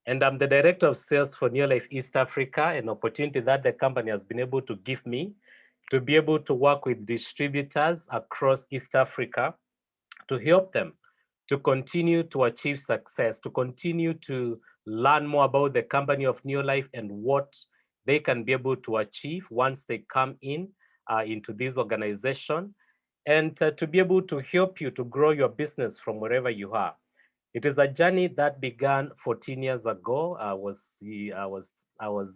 And I'm the director of sales for New Life East Africa, an opportunity that the company has been able to give me to be able to work with distributors across East Africa to help them to continue to achieve success, to continue to learn more about the company of New Life and what they can be able to achieve once they come in into this organization, and to be able to help you to grow your business from wherever you are. It is a journey that began 14 years ago. I was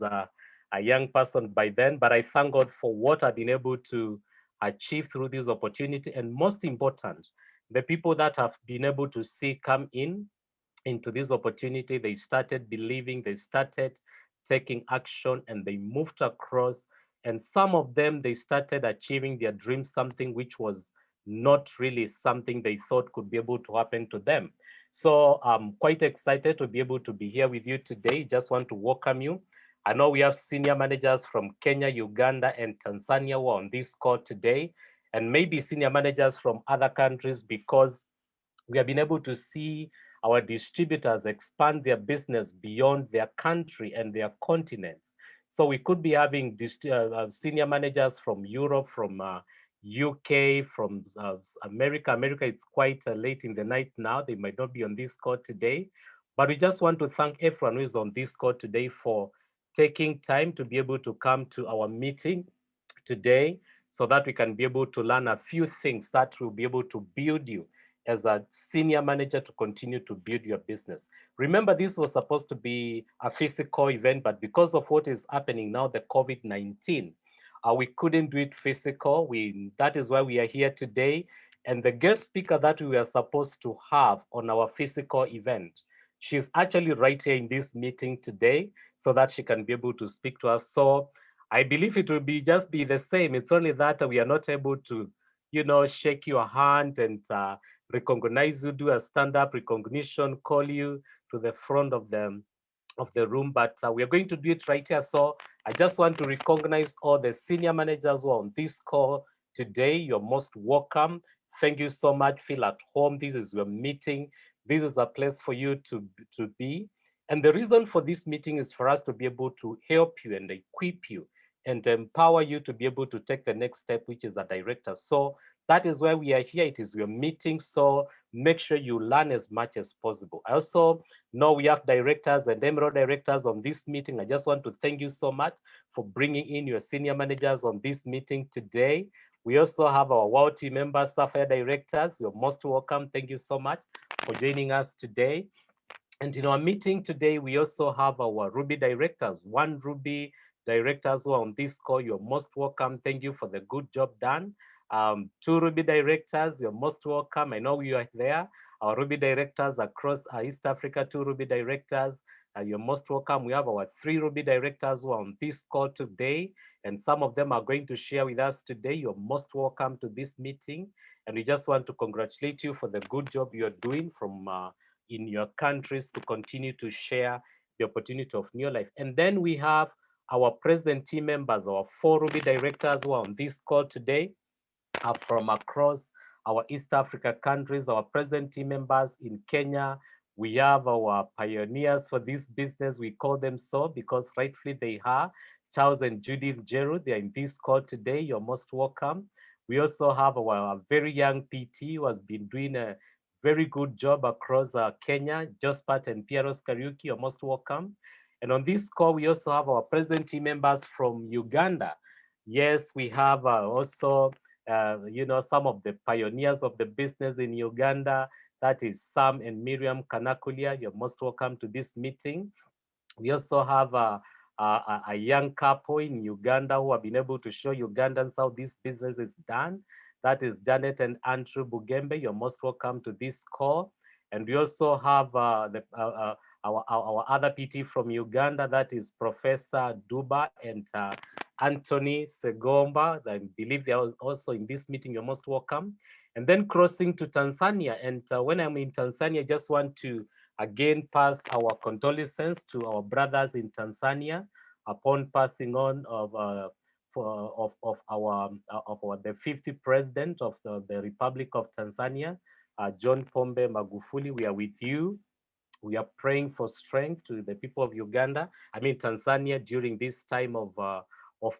a young person by then, but I thank God for what I've been able to achieve through this opportunity, and most important, the people that have been able to see come in into this opportunity. They started believing, they started taking action, and they moved across. And some of them, they started achieving their dreams, something which was not really something they thought could be able to happen to them. So I'm quite excited to be able to be here with you today. Just want to welcome you. I know we have senior managers from Kenya, Uganda, and Tanzania who are on this call today, and maybe senior managers from other countries, because we have been able to see our distributors expand their business beyond their country and their continents. So we could be having senior managers from Europe, from UK, from America. America, it's quite late in the night now. They might not be on this call today. But we just want to thank everyone who is on this call today for taking time to be able to come to our meeting today, so that we can be able to learn a few things that will be able to build you as a senior manager to continue to build your business. Remember, this was supposed to be a physical event, but because of what is happening now, the COVID-19, we couldn't do it physical. That is why we are here today. And the guest speaker that we were supposed to have on our physical event, she's actually right here in this meeting today, so that she can be able to speak to us. So I believe it will be just be the same. It's only that we are not able to, shake your hand and recognize you, do a stand-up recognition, call you to the front of the room, but we are going to do it right here. So I just want to recognize all the senior managers who are on this call today. You're most welcome. Thank you so much. Feel at home. This is your meeting. This is a place for you to be. And the reason for this meeting is for us to be able to help you and equip you and empower you to be able to take the next step, which is a director. So that is why we are here. It is your meeting. So make sure you learn as much as possible. I also know we have directors and emerald directors on this meeting. I just want to thank you so much for bringing in your senior managers on this meeting today. We also have our WOW team members, Sapphire directors. You're most welcome. Thank you so much for joining us today. And in our meeting today, we also have our Ruby directors, one Ruby directors who are on this call. You're most welcome. Thank you for the good job done. Two Ruby directors, you're most welcome. I know you are there. Our Ruby directors across East Africa, two Ruby directors, you're most welcome. We have our three Ruby directors who are on this call today, and some of them are going to share with us today. You're most welcome to this meeting. And we just want to congratulate you for the good job you're doing from in your countries to continue to share the opportunity of new life. And then we have our president team members, our four Ruby directors who are on this call today, are from across our East Africa countries, our president team members in Kenya. We have our pioneers for this business. We call them so because rightfully they are. Charles and Judith Jeru, they are in this call today. You're most welcome. We also have our very young PT who has been doing a very good job across Kenya, Jospat and Pieros Kariuki. You're most welcome. And on this call, we also have our president team members from Uganda. Yes, we have also some of the pioneers of the business in Uganda. That is Sam and Miriam Kanakulia. You're most welcome to this meeting. We also have a young couple in Uganda who have been able to show Ugandans how this business is done. That is Janet and Andrew BUGEMBE. You're most welcome to this call. And we also have our other PT from Uganda, that is Professor Duba and Anthony Segomba. I believe they are also in this meeting. You're most welcome. And then crossing to Tanzania. And when I'm in Tanzania, I just want to again pass our condolences to our brothers in Tanzania upon passing on of the 50th president of the Republic of Tanzania, John Pombe Magufuli. We are with you. We are praying for strength to the people of Uganda, I mean Tanzania, during this time of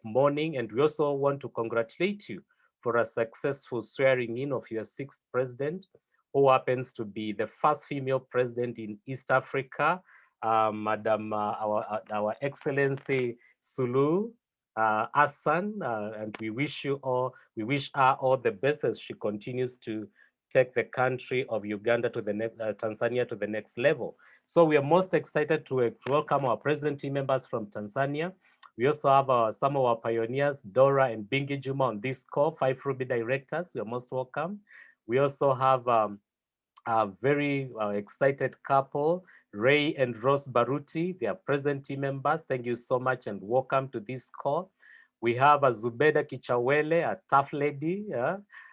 mourning. And we also want to congratulate you for a successful swearing in of your sixth president, who happens to be the first female president in East Africa, Madam our Excellency Sulu Hassan, and we wish her all the best as she continues to take the country of Uganda to the next, Tanzania to the next level. So we are most excited to welcome our present team members from Tanzania. We also have some of our pioneers, Dora and Bingi Juma on this call, 5 Ruby directors. You're most welcome. We also have a very excited couple, Ray and Rose Baruti. They are present team members. Thank you so much and welcome to this call. We have a Zubeda Kichawele, a tough lady,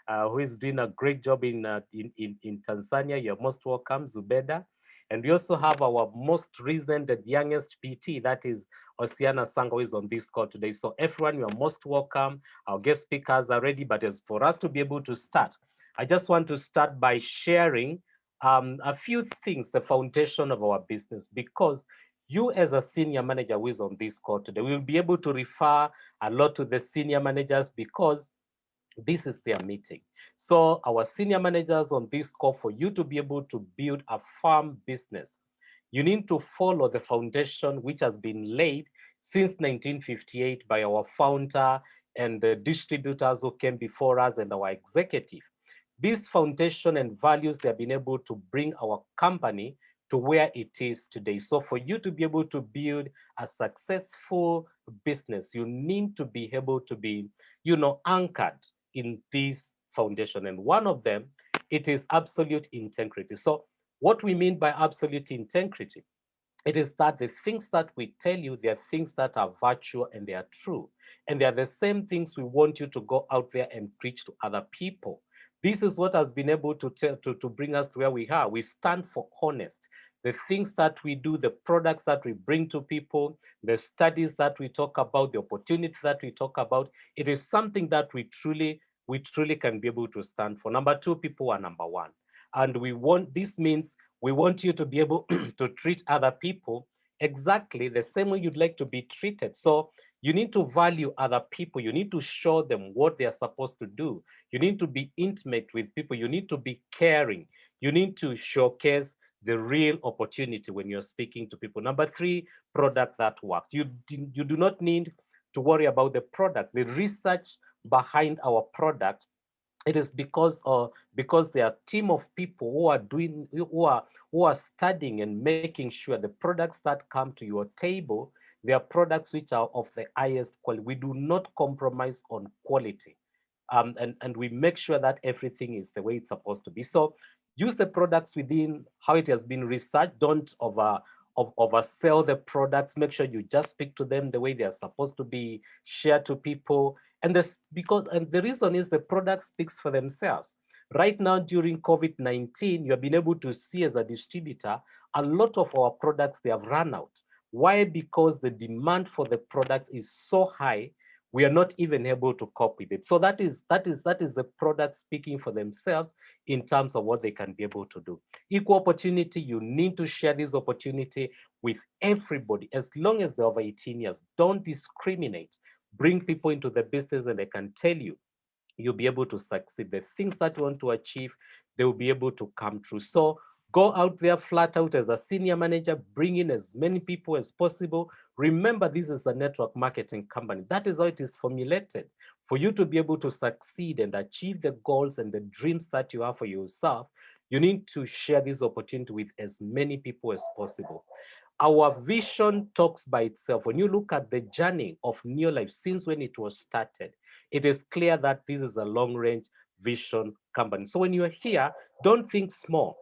who is doing a great job in Tanzania. You're most welcome, Zubeda. And we also have our most recent and youngest PT, that is Osiana Sango, who is on this call today. So everyone, you are most welcome. Our guest speakers are ready, but as for us to be able to start, I just want to start by sharing a few things, the foundation of our business, because you as a senior manager who is on this call today will be able to refer a lot to the senior managers because this is their meeting. So our senior managers on this call, for you to be able to build a farm business, you need to follow the foundation which has been laid since 1958 by our founder and the distributors who came before us and our executive. This foundation and values, they have been able to bring our company to where it is today. So for you to be able to build a successful business, you need to be able to be, anchored in this foundation. And one of them, it is absolute integrity. So what we mean by absolute integrity, it is that the things that we tell you, they are things that are virtual and they are true. And they are the same things we want you to go out there and preach to other people. This is what has been able to bring us to where we are. We stand for honest. The things that we do, the products that we bring to people, the studies that we talk about, the opportunity that we talk about, it is something that we truly can be able to stand for. Number two, people are number one. And this means we want you to be able to treat other people exactly the same way you'd like to be treated. So you need to value other people. You need to show them what they are supposed to do. You need to be intimate with people. You need to be caring. You need to showcase the real opportunity when you're speaking to people. Number three, product that works. You do not need to worry about the product. The research behind our product, it is because there are a team of people who are studying and making sure the products that come to your table, they are products which are of the highest quality. We do not compromise on quality. And we make sure that everything is the way it's supposed to be. So use the products within how it has been researched. Don't oversell the products. Make sure you just speak to them the way they are supposed to be shared to people. And the reason is the product speaks for themselves. Right now, during COVID-19, you have been able to see as a distributor, a lot of our products, they have run out. Why? Because the demand for the products is so high, we are not even able to cope with it. So that is the product speaking for themselves in terms of what they can be able to do. Equal opportunity, you need to share this opportunity with everybody as long as they're over 18 years. Don't discriminate. Bring people into the business and they can tell you you'll be able to succeed. The things that you want to achieve, they will be able to come true. So go out there flat out as a senior manager, bring in as many people as possible. Remember, this is a network marketing company. That is how it is formulated. For you to be able to succeed and achieve the goals and the dreams that you have for yourself, you need to share this opportunity with as many people as possible. Our vision talks by itself. When you look at the journey of Neolife since when it was started, it is clear that this is a long-range vision company. So when you're here, don't think small.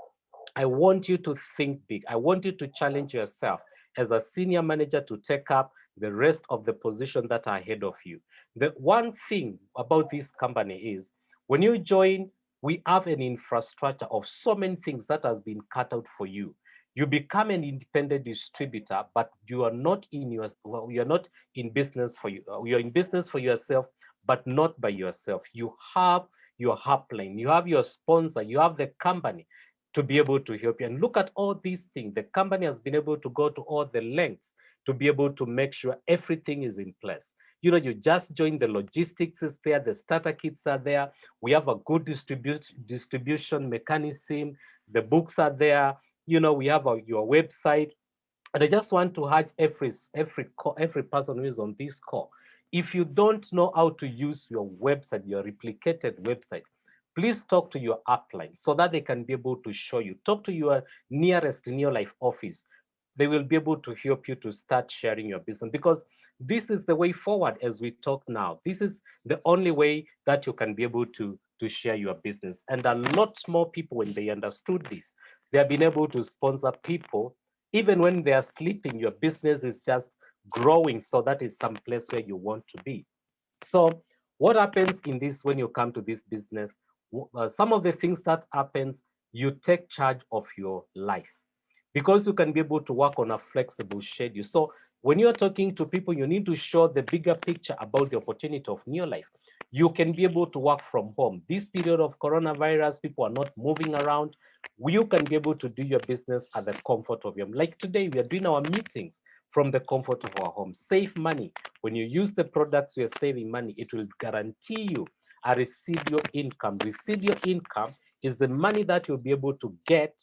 I want you to think big. I want you to challenge yourself as a senior manager to take up the rest of the position that are ahead of you. The one thing about this company is when you join, we have an infrastructure of so many things that has been cut out for you. You become an independent distributor, but you are not you are not in business for you. You are in business for yourself, but not by yourself. You have your upline, you have your sponsor, you have the company. to be able to help you. And look at all these things. The company has been able to go to all the lengths to be able to make sure everything is in place. You know, you just join, the logistics is there, the starter kits are there. We have a good distribution mechanism. The books are there. You know, we have your website. And I just want to urge every person who is on this call, if you don't know how to use your website, your replicated website, please talk to your upline so that they can be able to show you. Talk to your nearest Neolife office. They will be able to help you to start sharing your business, because this is the way forward as we talk now. This is the only way that you can be able to share your business. And a lot more people, when they understood this, they have been able to sponsor people. Even when they are sleeping, your business is just growing. So that is some place where you want to be. So what happens in this, when you come to this business, some of the things that happens, you take charge of your life, because you can be able to work on a flexible schedule. So when you're talking to people, you need to show the bigger picture about the opportunity of new life. You can be able to work from home. This period of coronavirus, people are not moving around. You can be able to do your business at the comfort of your home. Like today, we are doing our meetings from the comfort of our home. Save money. When you use the products, you're saving money. It will guarantee you a residual income. Residual income is the money that you'll be able to get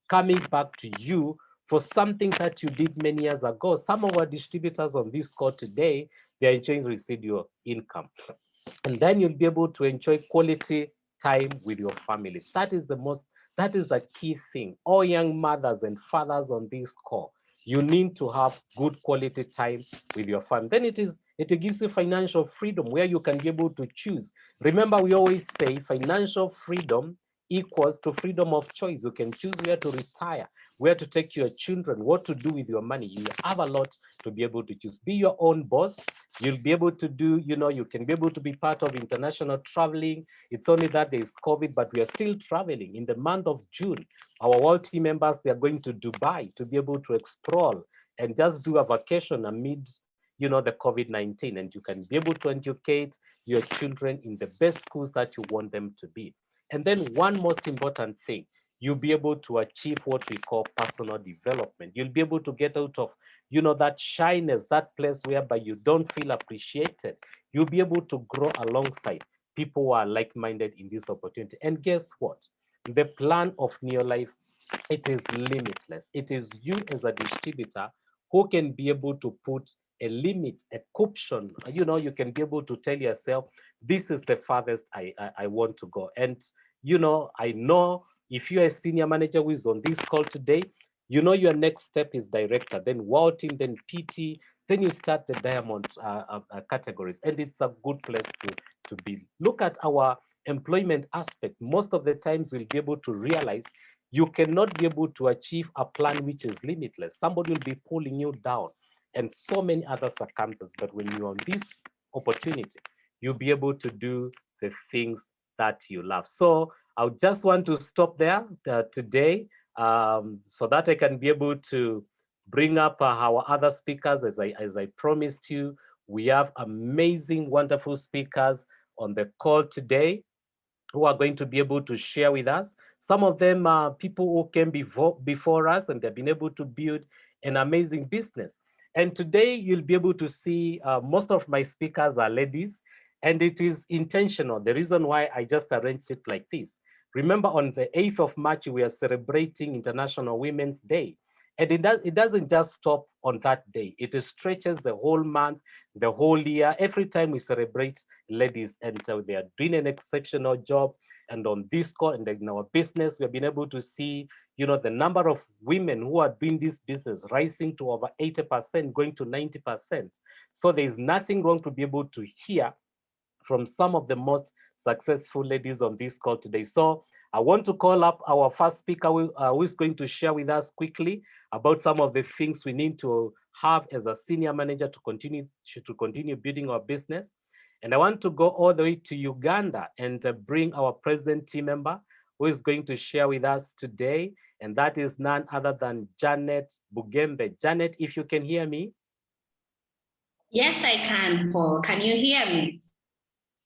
coming back to you for something that you did many years ago. Some of our distributors on this call today, they're enjoying residual income. And then you'll be able to enjoy quality time with your family. That is the key thing. All young mothers and fathers on this call, you need to have good quality time with your family. Then it gives you financial freedom, where you can be able to choose. Remember, we always say financial freedom equals to freedom of choice. You can choose where to retire, where to take your children, what to do with your money. You have a lot to be able to choose. Be your own boss. You'll be able to do, you can be able to be part of international traveling. It's only that there is COVID, but we are still traveling. In the month of June, our world team members, they are going to Dubai to be able to explore and just do a vacation amid, the COVID-19. And you can be able to educate your children in the best schools that you want them to be. And then one most important thing, you'll be able to achieve what we call personal development. You'll be able to get out of, that shyness, that place whereby you don't feel appreciated. You'll be able to grow alongside people who are like-minded in this opportunity. And guess what? The plan of Neolife, it is limitless. It is you as a distributor who can be able to put a limit, a option. You can be able to tell yourself, this is the farthest I want to go. And, I know if you're a senior manager who is on this call today, your next step is director, then world team, then PT, then you start the diamond categories. And it's a good place to be. Look at our employment aspect. Most of the times we'll be able to realize you cannot be able to achieve a plan which is limitless. Somebody will be pulling you down and so many other circumstances. But when you're on this opportunity, you'll be able to do the things that you love. So I just want to stop there today so that I can be able to bring up our other speakers. As I promised you, we have amazing, wonderful speakers on the call today who are going to be able to share with us. Some of them are people who came before us, and they've been able to build an amazing business. And today you'll be able to see most of my speakers are ladies, and it is intentional. The reason why I just arranged it like this. Remember, on the 8th of March, we are celebrating International Women's Day. And it doesn't just stop on that day. It stretches the whole month, the whole year. Every time we celebrate ladies, and they are doing an exceptional job. And on this call and in our business, we have been able to see, the number of women who are doing this business rising to over 80%, going to 90%. So there is nothing wrong to be able to hear from some of the most successful ladies on this call today. So I want to call up our first speaker who is going to share with us quickly about some of the things we need to have as a senior manager to continue building our business. And I want to go all the way to Uganda and bring our president team member who is going to share with us today. And that is none other than Janet BUGEMBE. Janet, if you can hear me. Yes, I can, Paul. Can you hear me?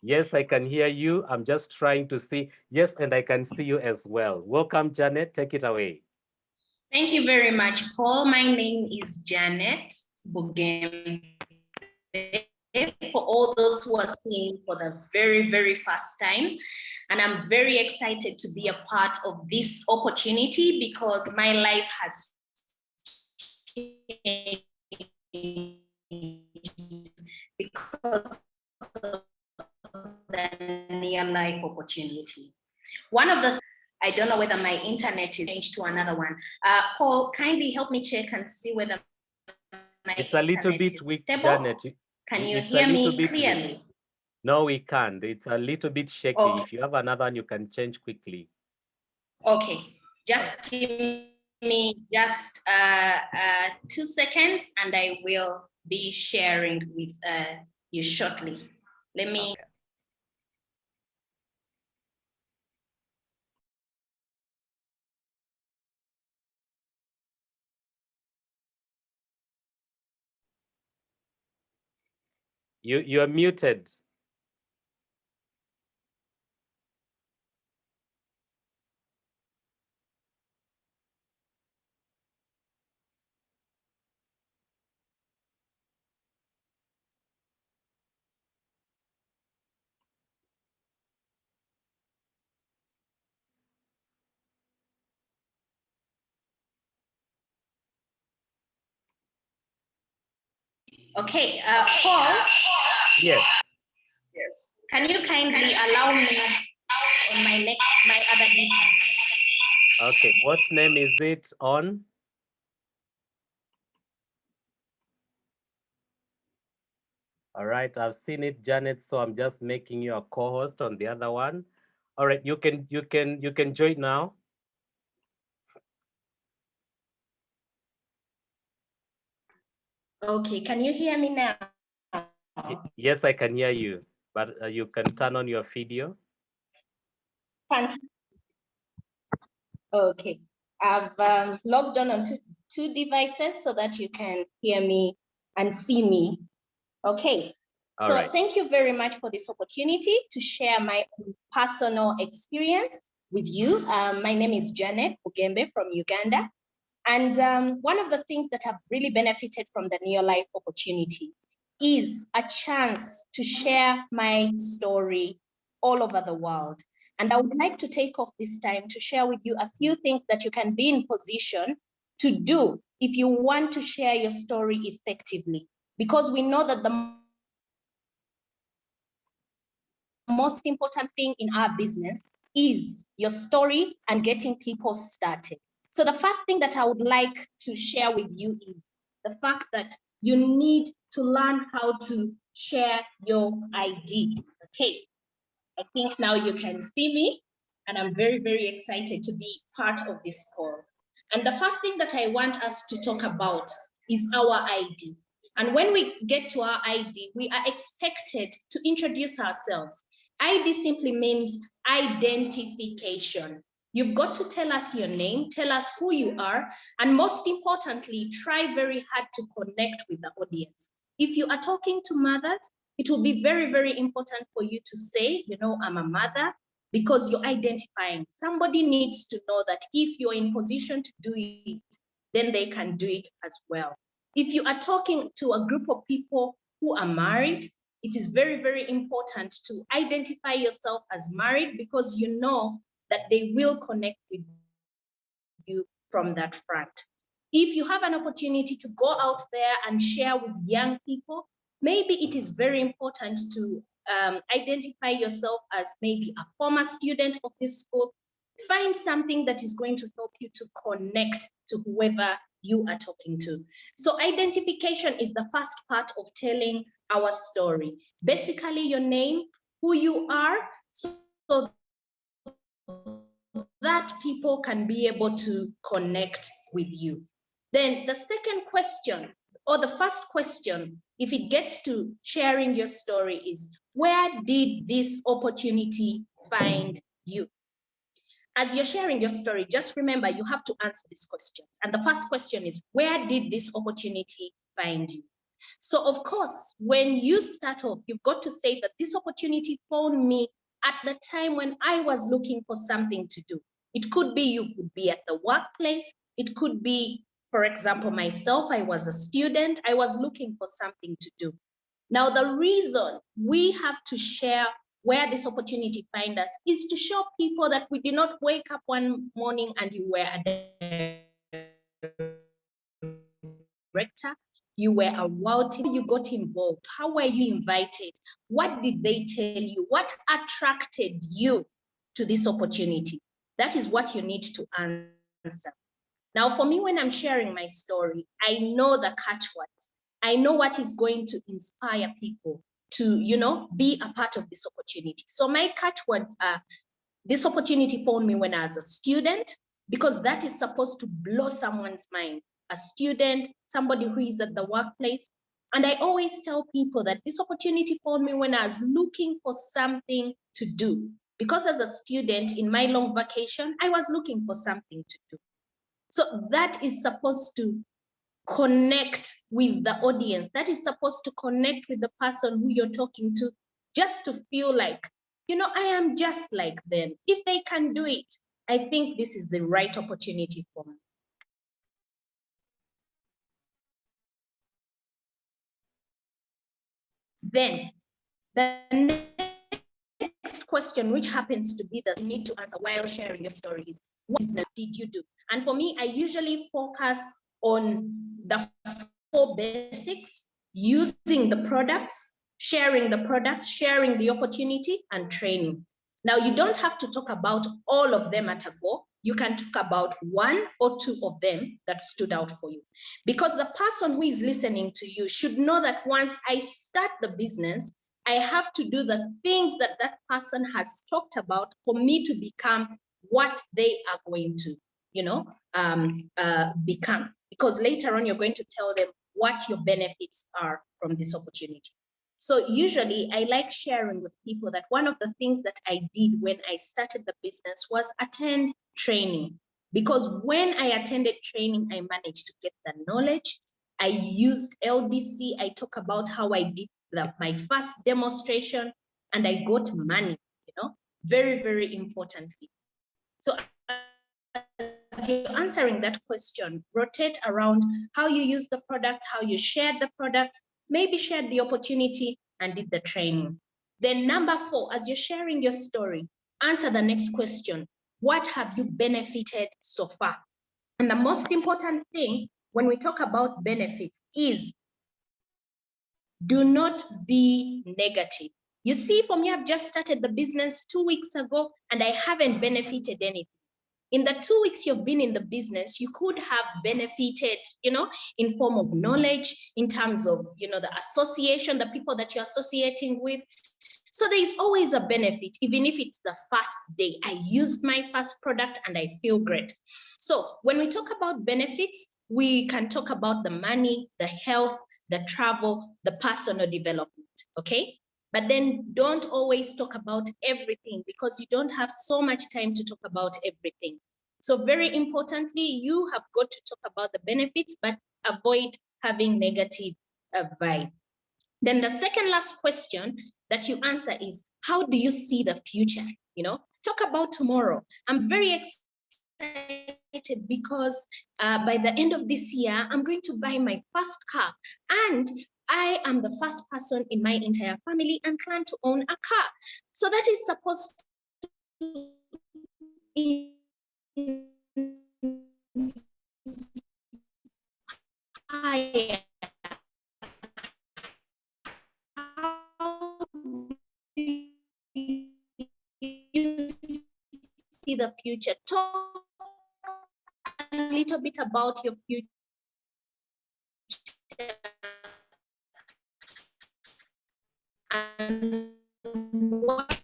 Yes, I can hear you. I'm just trying to see. Yes, and I can see you as well. Welcome, Janet. Take it away. Thank you very much, Paul. My name is Janet Bugembe. For all those who are seeing for the very, very first time. And I'm very excited to be a part of this opportunity because my life has changed because of the near life opportunity. One of the, I don't know whether my internet is changed to another one. Paul, kindly help me check and see whether my It's a little internet bit is weak, stable. Janet. Can you It's a hear little me bit clearly? weak. No, we can't. It's a little bit shaky. Okay. If you have another one, you can change quickly. Okay, just give me just 2 seconds and I will be sharing with you shortly. Let me. Okay. You're muted. Okay, Paul. Yes. Yes. Can you kindly allow me on my other device? Okay. What name is it on? All right. I've seen it, Janet. So I'm just making you a co-host on the other one. All right. You can join now. Okay, can you hear me now? Yes, I can hear you, but you can turn on your video. Okay, I've logged on two devices so that you can hear me and see me. Okay, All so right. thank you very much for this opportunity to share my personal experience with you. My name is Janet Bugembe from Uganda. And one of the things that have really benefited from the Neo Life opportunity is a chance to share my story all over the world. And I would like to take off this time to share with you a few things that you can be in position to do if you want to share your story effectively. Because we know that the most important thing in our business is your story and getting people started. So the first thing that I would like to share with you is the fact that you need to learn how to share your ID. Okay, I think now you can see me and I'm very, very excited to be part of this call. And the first thing that I want us to talk about is our ID. And when we get to our ID, we are expected to introduce ourselves. ID simply means identification. You've got to tell us your name, tell us who you are, and most importantly, try very hard to connect with the audience. If you are talking to mothers, it will be very, very important for you to say, you know, I'm a mother, because you're identifying. Somebody needs to know that if you're in position to do it, then they can do it as well. If you are talking to a group of people who are married, it is very, very important to identify yourself as married because you know that they will connect with you from that front. If you have an opportunity to go out there and share with young people, maybe it is very important to identify yourself as maybe a former student of this school. Find something that is going to help you to connect to whoever you are talking to. So identification is the first part of telling our story. Basically your name, who you are, so that people can be able to connect with you. Then the second question, or the first question, if it gets to sharing your story is, where did this opportunity find you? As you're sharing your story, just remember you have to answer these questions. And the first question is, where did this opportunity find you? So of course, when you start off, you've got to say that this opportunity found me at the time when I was looking for something to do. It could be you could be at the workplace. It could be, for example, myself, I was a student. I was looking for something to do. Now, the reason we have to share where this opportunity finds us is to show people that we did not wake up one morning and you were a director, you were a world team, you got involved. How were you invited? What did they tell you? What attracted you to this opportunity? That is what you need to answer. Now, for me, when I'm sharing my story, I know the catchwords. I know what is going to inspire people to, be a part of this opportunity. So my catchwords are, this opportunity found me when I was a student, because that is supposed to blow someone's mind. A student, somebody who is at the workplace. And I always tell people that this opportunity found me when I was looking for something to do. Because as a student in my long vacation, I was looking for something to do. So that is supposed to connect with the audience. That is supposed to connect with the person who you're talking to, just to feel like, I am just like them. If they can do it, I think this is the right opportunity for me. Then the next question, which happens to be that you need to answer while sharing your stories, what business did you do? And for me, I usually focus on the 4 basics: using the products, sharing the opportunity, and training. Now, you don't have to talk about all of them at a go. You can talk about 1 or 2 of them that stood out for you. Because the person who is listening to you should know that once I start the business, I have to do the things that that person has talked about for me to become what they are going to, become. Because later on, you're going to tell them what your benefits are from this opportunity. So usually I like sharing with people that one of the things that I did when I started the business was attend training. Because when I attended training, I managed to get the knowledge. I used LDC. I talk about how I did my first demonstration, and I got money, very, very importantly. So as you're answering that question, rotate around how you use the product, how you shared the product, maybe shared the opportunity and did the training. Then number 4, as you're sharing your story, answer the next question. What have you benefited so far? And the most important thing when we talk about benefits is do not be negative. You see, for me, I've just started the business 2 weeks ago and I haven't benefited anything. In the 2 weeks you've been in the business, you could have benefited, in form of knowledge, in terms of, the association, the people that you're associating with. So there is always a benefit, even if it's the first day. I used my first product and I feel great. So when we talk about benefits, we can talk about the money, the health, the travel, the personal development, okay? But then don't always talk about everything because you don't have so much time to talk about everything. So very importantly, you have got to talk about the benefits, but avoid having negative vibe. Then the second last question that you answer is, how do you see the future? Talk about tomorrow. I'm very excited because by the end of this year, I'm going to buy my first car. And I am the first person in my entire family and plan to own a car. So that is supposed to inspire. How do you see the future? Talk a little bit about your future. And what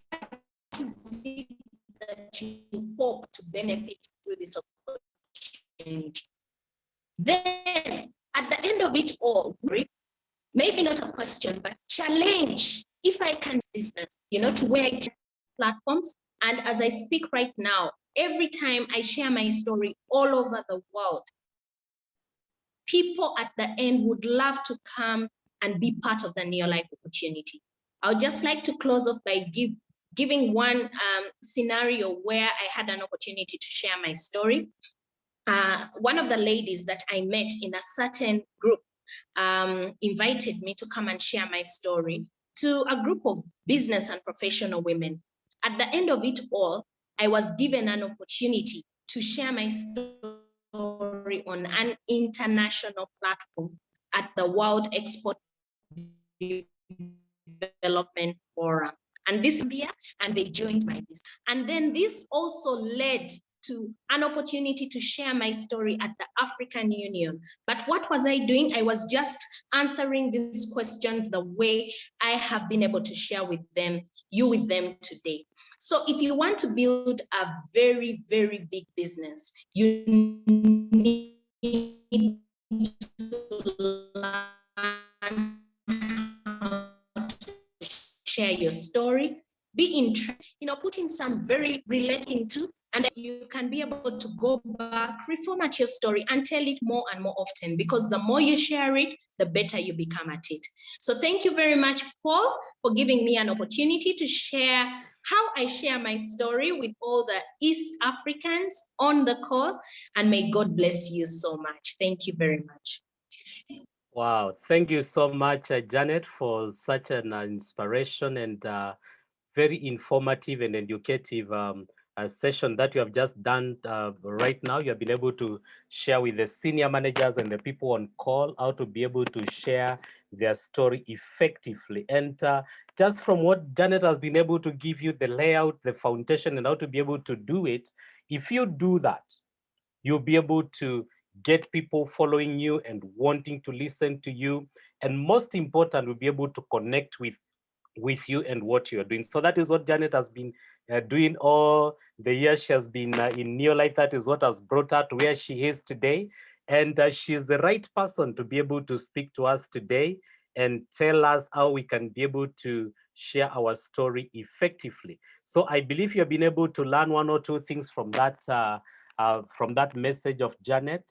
is it that you hope to benefit through this opportunity? Then, at the end of it all, maybe not a question, but challenge. If I can business, to where I platforms. And as I speak right now, every time I share my story all over the world, people at the end would love to come and be part of the Neo Life opportunity. I would just like to close off by giving one scenario where I had an opportunity to share my story. One of the ladies that I met in a certain group invited me to come and share my story to a group of business and professional women. At the end of it all, I was given an opportunity to share my story on an international platform at the World Export Development Forum. And this and they joined my business. And then this also led to an opportunity to share my story at the African Union. But what was I doing? I was just answering these questions the way I have been able to share with them, with them today. So if you want to build a very, very big business, you need to learn how to share your story, be put in some very relating to, and you can be able to go back, reformat your story and tell it more and more often, because the more you share it, the better you become at it. So thank you very much, Paul, for giving me an opportunity to share how I share my story with all the East Africans on the call, and may God bless you so much. Thank you very much. Wow, thank you so much, Janet, for such an inspiration and very informative and educative session that you have just done right now. You have been able to share with the senior managers and the people on call how to be able to share their story effectively. And just from what Janet has been able to give you, the layout, the foundation, and how to be able to do it, if you do that, you'll be able to get people following you and wanting to listen to you. And most important, we'll be able to connect with you and what you're doing. So that is what Janet has been doing all the years she has been in Neo Life. That is what has brought her to where she is today. And she's the right person to be able to speak to us today and tell us how we can be able to share our story effectively. So I believe you've been able to learn one or two things from that message of Janet.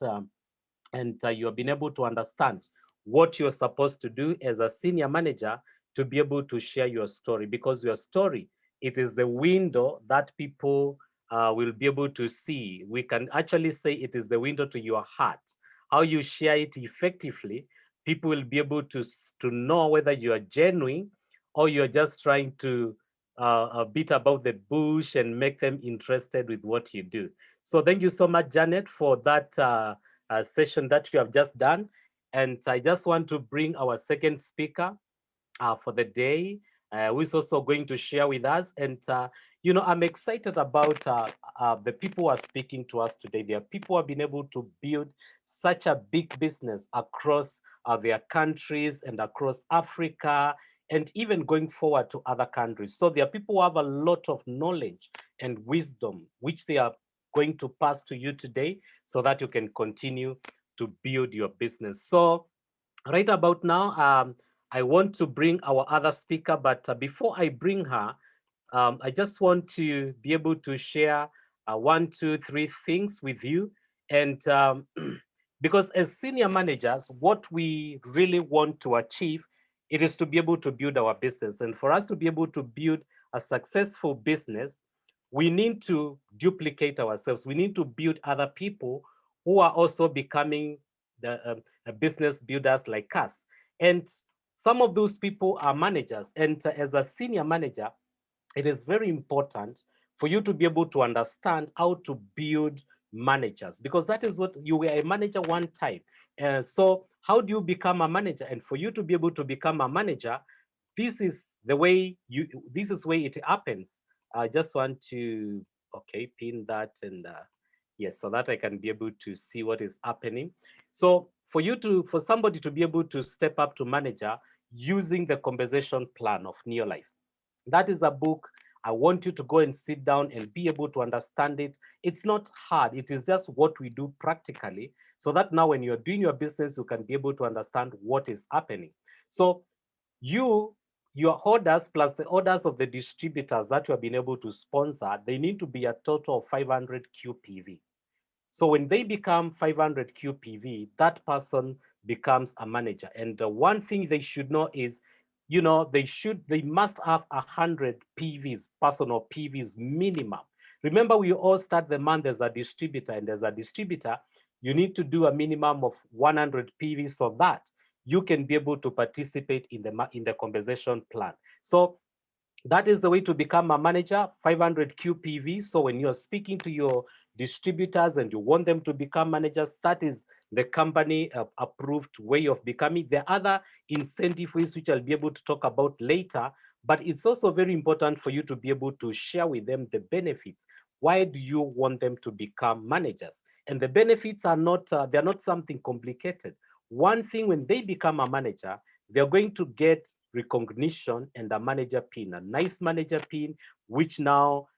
And you have been able to understand what you're supposed to do as a senior manager to be able to share your story, because your story, it is the window that people will be able to see. We can actually say it is the window to your heart. How you share it effectively, people will be able to know whether you are genuine or you're just trying to beat about the bush and make them interested with what you do. So thank you so much, Janet, for that session that you have just done. And I just want to bring our second speaker for the day, who is also going to share with us. And, I'm excited about the people who are speaking to us today. There are people who have been able to build such a big business across their countries and across Africa, and even going forward to other countries. So there are people who have a lot of knowledge and wisdom, which they are going to pass to you today so that you can continue to build your business. So right about now, I want to bring our other speaker, but before I bring her, I just want to be able to share 1, 2, 3 things with you. And because as senior managers, what we really want to achieve, it is to be able to build our business. And for us to be able to build a successful business, we need to duplicate ourselves. We need to build other people who are also becoming the business builders like us. And some of those people are managers. And as a senior manager, it is very important for you to be able to understand how to build managers, because that is what you were a manager one time. So how do you become a manager? And for you to be able to become a manager, this is the way this is where it happens. I just want to, okay, pin that, and yes, so that I can be able to see what is happening. So for somebody to be able to step up to manager using the conversation plan of Neo Life, that is a book. I want you to go and sit down and be able to understand it. It's not hard. It is just what we do practically, so that now when you're doing your business, you can be able to understand what is happening. So your orders plus the orders of the distributors that you have been able to sponsor, they need to be a total of 500 QPV. So when they become 500 QPV, that person becomes a manager. And one thing they should know is, they must have 100 PVs, personal PVs minimum. Remember, we all start the month as a distributor, and as a distributor, you need to do a minimum of 100 PVs so that you can be able to participate in the compensation plan. So that is the way to become a manager, 500 QPV. So when you're speaking to your distributors and you want them to become managers, that is the company approved way of becoming. There are other incentive ways which I'll be able to talk about later, but it's also very important for you to be able to share with them the benefits. Why do you want them to become managers? And the benefits are not, they're not something complicated. One thing, when they become a manager, they're going to get recognition and a manager pin, a nice manager pin, which now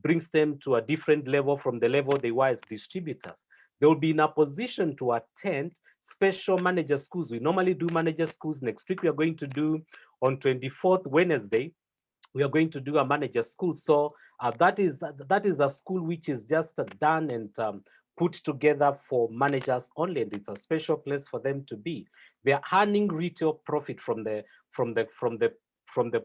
brings them to a different level from the level they were as distributors. They will be in a position to attend special manager schools. We normally do manager schools. Next week, we are going to do on 24th Wednesday, we are going to do a manager school. So that is a school which is just done and put together for managers only, and it's a special place for them to be. They are earning retail profit from the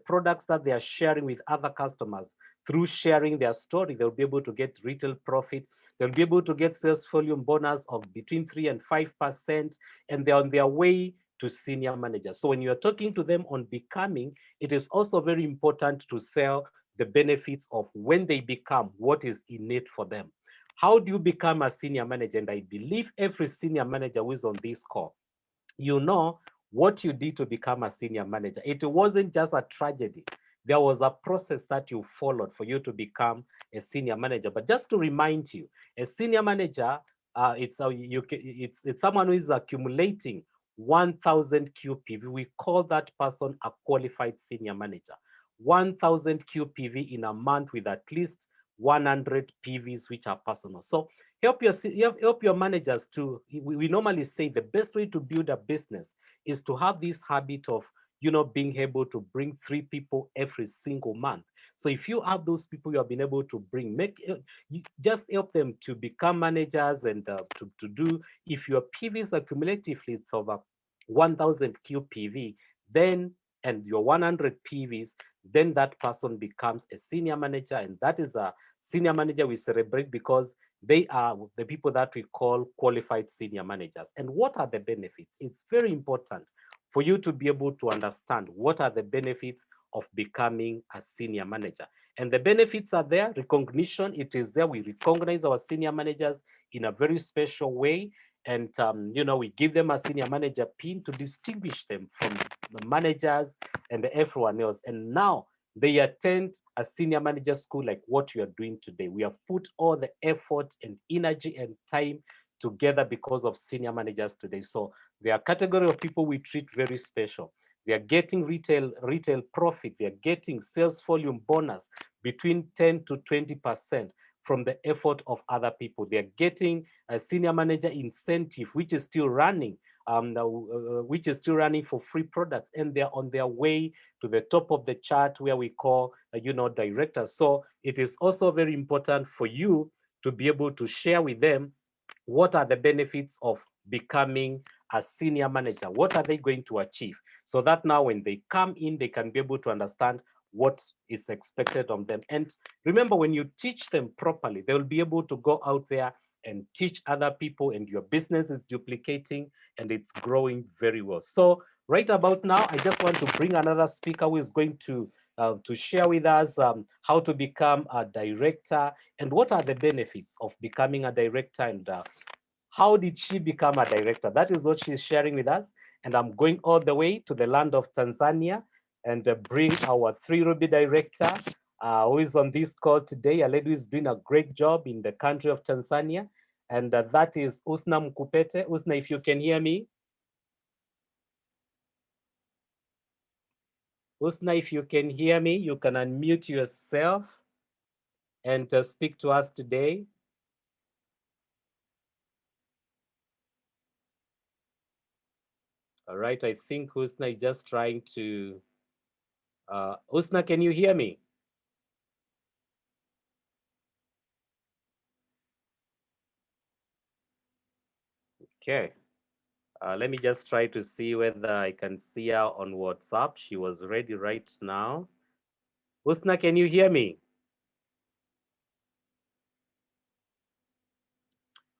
products that they are sharing with other customers. Through sharing their story, they'll be able to get retail profit. They'll be able to get sales volume bonus of between 3 and 5%, and they're on their way to senior managers. So when you're talking to them on becoming, it is also very important to sell the benefits of when they become, what is innate for them. How do you become a senior manager? And I believe every senior manager who is on this call, you know what you did to become a senior manager. It wasn't just a tragedy. There was a process that you followed for you to become a senior manager. But just to remind you, a senior manager, it's someone who is accumulating 1,000 QPV. We call that person a qualified senior manager. 1,000 QPV in a month with at least 100 PVs, which are personal. So help your managers to, we normally say the best way to build a business is to have this habit of, being able to bring 3 people every single month. So if you have those people you have been able to bring, you just help them to become managers and to do, if your PVs are cumulatively it's over 1,000 QPV, then, and your 100 PVs, then that person becomes a senior manager. And that is a senior manager we celebrate because they are the people that we call qualified senior managers. And what are the benefits? It's very important for you to be able to understand what are the benefits of becoming a senior manager. And the benefits are there. Recognition, it is there. We recognize our senior managers in a very special way. And, we give them a senior manager pin to distinguish them from the managers and everyone else. And now they attend a senior manager school like what you are doing today. We have put all the effort and energy and time together because of senior managers today. So they are a category of people we treat very special. They are getting retail profit. They are getting sales volume bonus between 10 to 20% from the effort of other people. They are getting a senior manager incentive, which is still running, for free products, and they're on their way to the top of the chart where we call, directors. So it is also very important for you to be able to share with them what are the benefits of becoming a senior manager. What are they going to achieve? So that now when they come in, they can be able to understand what is expected of them. And remember, when you teach them properly, they will be able to go out there and teach other people, and your business is duplicating and it's growing very well. So right about now, I just want to bring another speaker who is going to share with us how to become a director and what are the benefits of becoming a director, and how did she become a director? That is what she's sharing with us. And I'm going all the way to the land of Tanzania and bring our 3 Ruby director who is on this call today. A lady who is doing a great job in the country of Tanzania. And that is HUSNA MKUPETE. HUSNA, if you can hear me. HUSNA, if you can hear me, you can unmute yourself and speak to us today. All right, I think HUSNA is just trying to, HUSNA, can you hear me? Okay. Let me just try to see whether I can see her on WhatsApp. She was ready right now. Husna, can you hear me?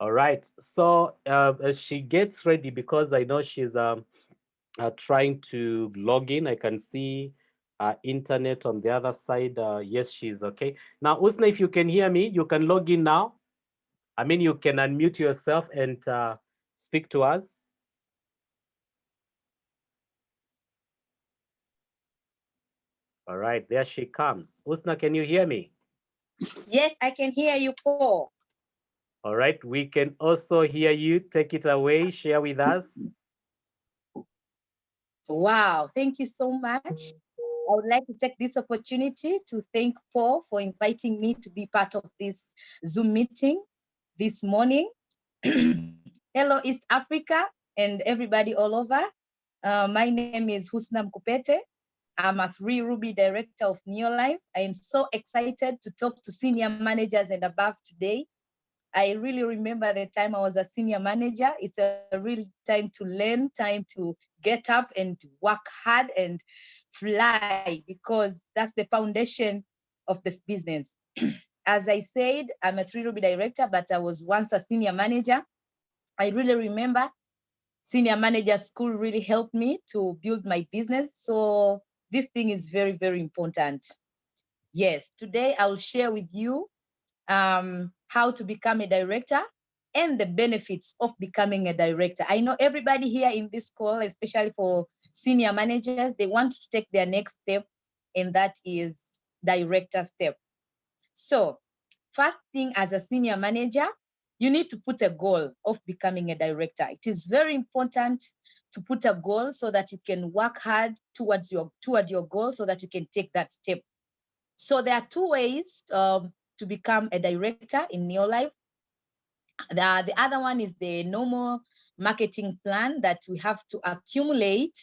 All right. So as she gets ready, because I know she's trying to log in. I can see internet on the other side. Yes, she's okay. Now, Husna, if you can hear me, you can log in now. I mean, you can unmute yourself and speak to us. All right, there she comes. Husna, can you hear me? Yes, I can hear you, Paul. All right, we can also hear you. Take it away, share with us. Wow, thank you so much. I would like to take this opportunity to thank Paul for inviting me to be part of this Zoom meeting this morning. Hello, East Africa and everybody all over. My name is Husna MKUPETE. I'm a 3 Ruby director of Neolife. I am so excited to talk to senior managers and above today. I really remember the time I was a senior manager. It's a real time to learn, time to get up and work hard and fly, because that's the foundation of this business. As I said, I'm a 3 Ruby director, but I was once a senior manager. I really remember senior manager school really helped me to build my business. So this thing is very, very important. Yes, today I will share with you how to become a director and the benefits of becoming a director. I know everybody here in this call, especially for senior managers, they want to take their next step, and that is director step. So first thing, as a senior manager, you need to put a goal of becoming a director. It is very important to put a goal so that you can work hard towards your goal so that you can take that step. So there are two ways to become a director in Neolife. The other one is the normal marketing plan that we have to accumulate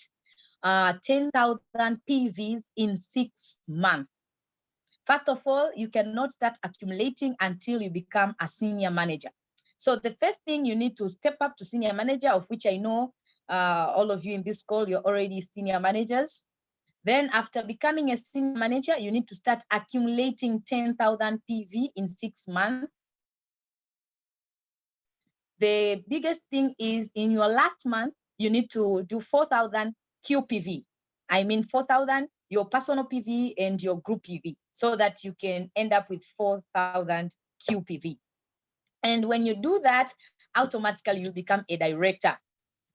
10,000 PVs in 6 months. First of all, you cannot start accumulating until you become a senior manager. So the first thing, you need to step up to senior manager, of which I know all of you in this call, you're already senior managers. Then after becoming a senior manager, you need to start accumulating 10,000 PV in 6 months. The biggest thing is in your last month, you need to do 4,000 QPV. I mean 4,000, your personal PV and your group PV, so that you can end up with 4,000 QPV. And when you do that, automatically you become a director.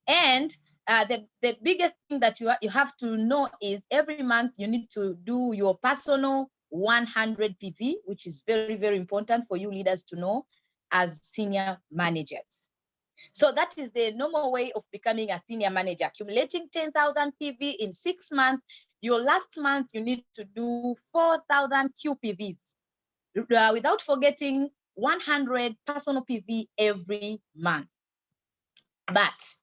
And the biggest thing that you have to know is every month you need to do your personal 100 PV, which is very, very important for you leaders to know as senior managers. So that is the normal way of becoming a senior manager, accumulating 10,000 PV in 6 months. Your last month, you need to do 4,000 QPVs, without forgetting 100 personal PV every month. But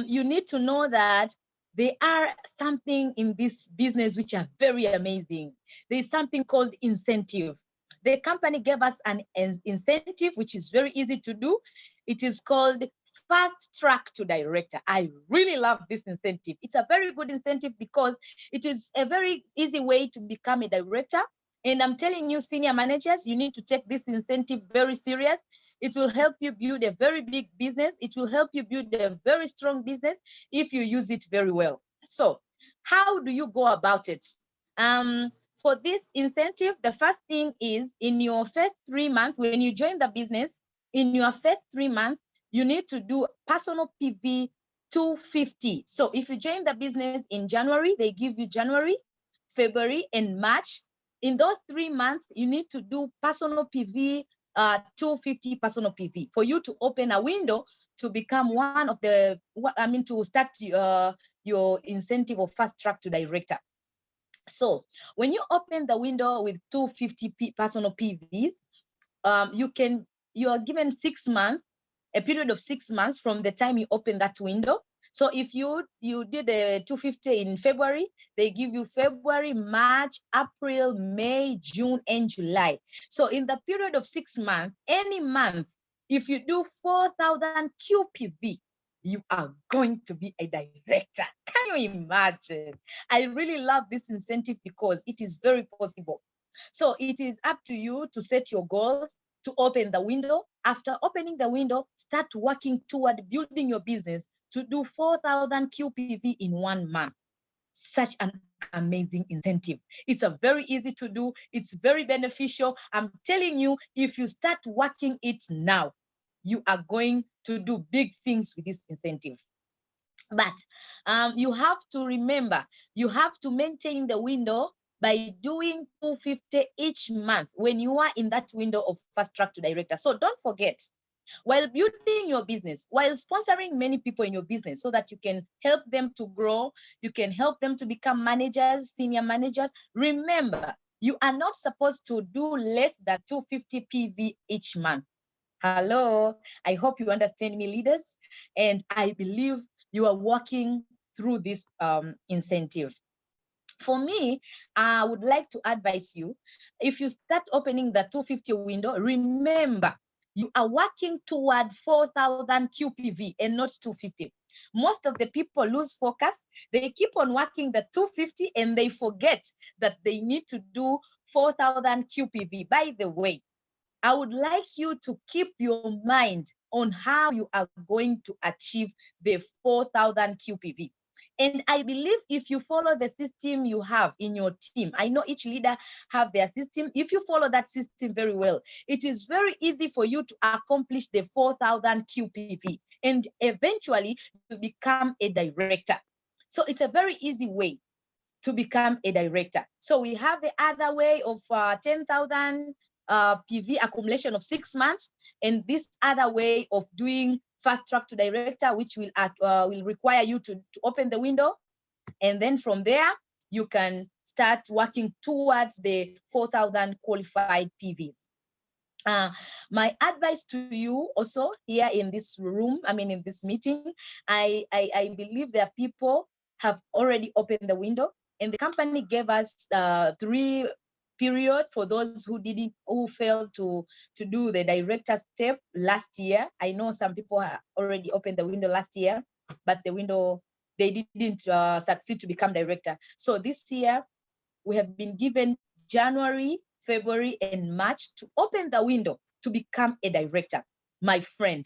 you need to know that there are something in this business which are very amazing. There's something called incentive. The company gave us an incentive, which is very easy to do. It is called fast track to director. I really love this incentive. It's a very good incentive because it is a very easy way to become a director. And I'm telling you, senior managers, you need to take this incentive very serious. It will help you build a very big business. It will help you build a very strong business if you use it very well. So how do you go about it? For this incentive, the first thing is in your first 3 months, when you join the business, in your first 3 months, you need to do personal PV 250. So if you join the business in January, they give you January, February, and March. In those 3 months, you need to do personal PV 250 personal PV for you to open a window to become one of the, to start your incentive of fast track to director. So when you open the window with 250 personal PVs, you are given 6 months, a period of 6 months from the time you open that window. So if you did a 250 in February, they give you February, March, April, May, June, and July. So in the period of 6 months, any month, if you do 4,000 QPV, you are going to be a director. Can you imagine? I really love this incentive because it is very possible. So it is up to you to set your goals, to open the window. After opening the window, start working toward building your business to do 4,000 QPV in 1 month. Such an amazing incentive. It's a very easy to do. It's very beneficial. I'm telling you, if you start working it now, you are going to do big things with this incentive. But you have to remember, you have to maintain the window by doing 250 each month when you are in that window of fast track to director. So don't forget, while building your business, while sponsoring many people in your business so that you can help them to grow, you can help them to become managers, senior managers, remember, you are not supposed to do less than 250 PV each month. Hello, I hope you understand me, leaders, and I believe you are working through this incentive. For me, I would like to advise you, if you start opening the 250 window, remember, you are working toward 4,000 QPV and not 250. Most of the people lose focus. They keep on working the 250 and they forget that they need to do 4,000 QPV. By the way, I would like you to keep your mind on how you are going to achieve the 4,000 QPV. And I believe if you follow the system you have in your team, I know each leader have their system. If you follow that system very well, it is very easy for you to accomplish the 4,000 QPV. And eventually you become a director. So it's a very easy way to become a director. So we have the other way of 10,000 PV accumulation of 6 months, and this other way of doing fast track to director, which will require you to open the window, and then from there you can start working towards the 4,000 qualified PVs. My advice to you also here in this room, in this meeting, I believe there are people have already opened the window, and the company gave us 3 period for those who failed to do the director step last year. I know some people have already opened the window last year, but the window, they didn't succeed to become director. So this year we have been given January, February, and March to open the window to become a director. My friend,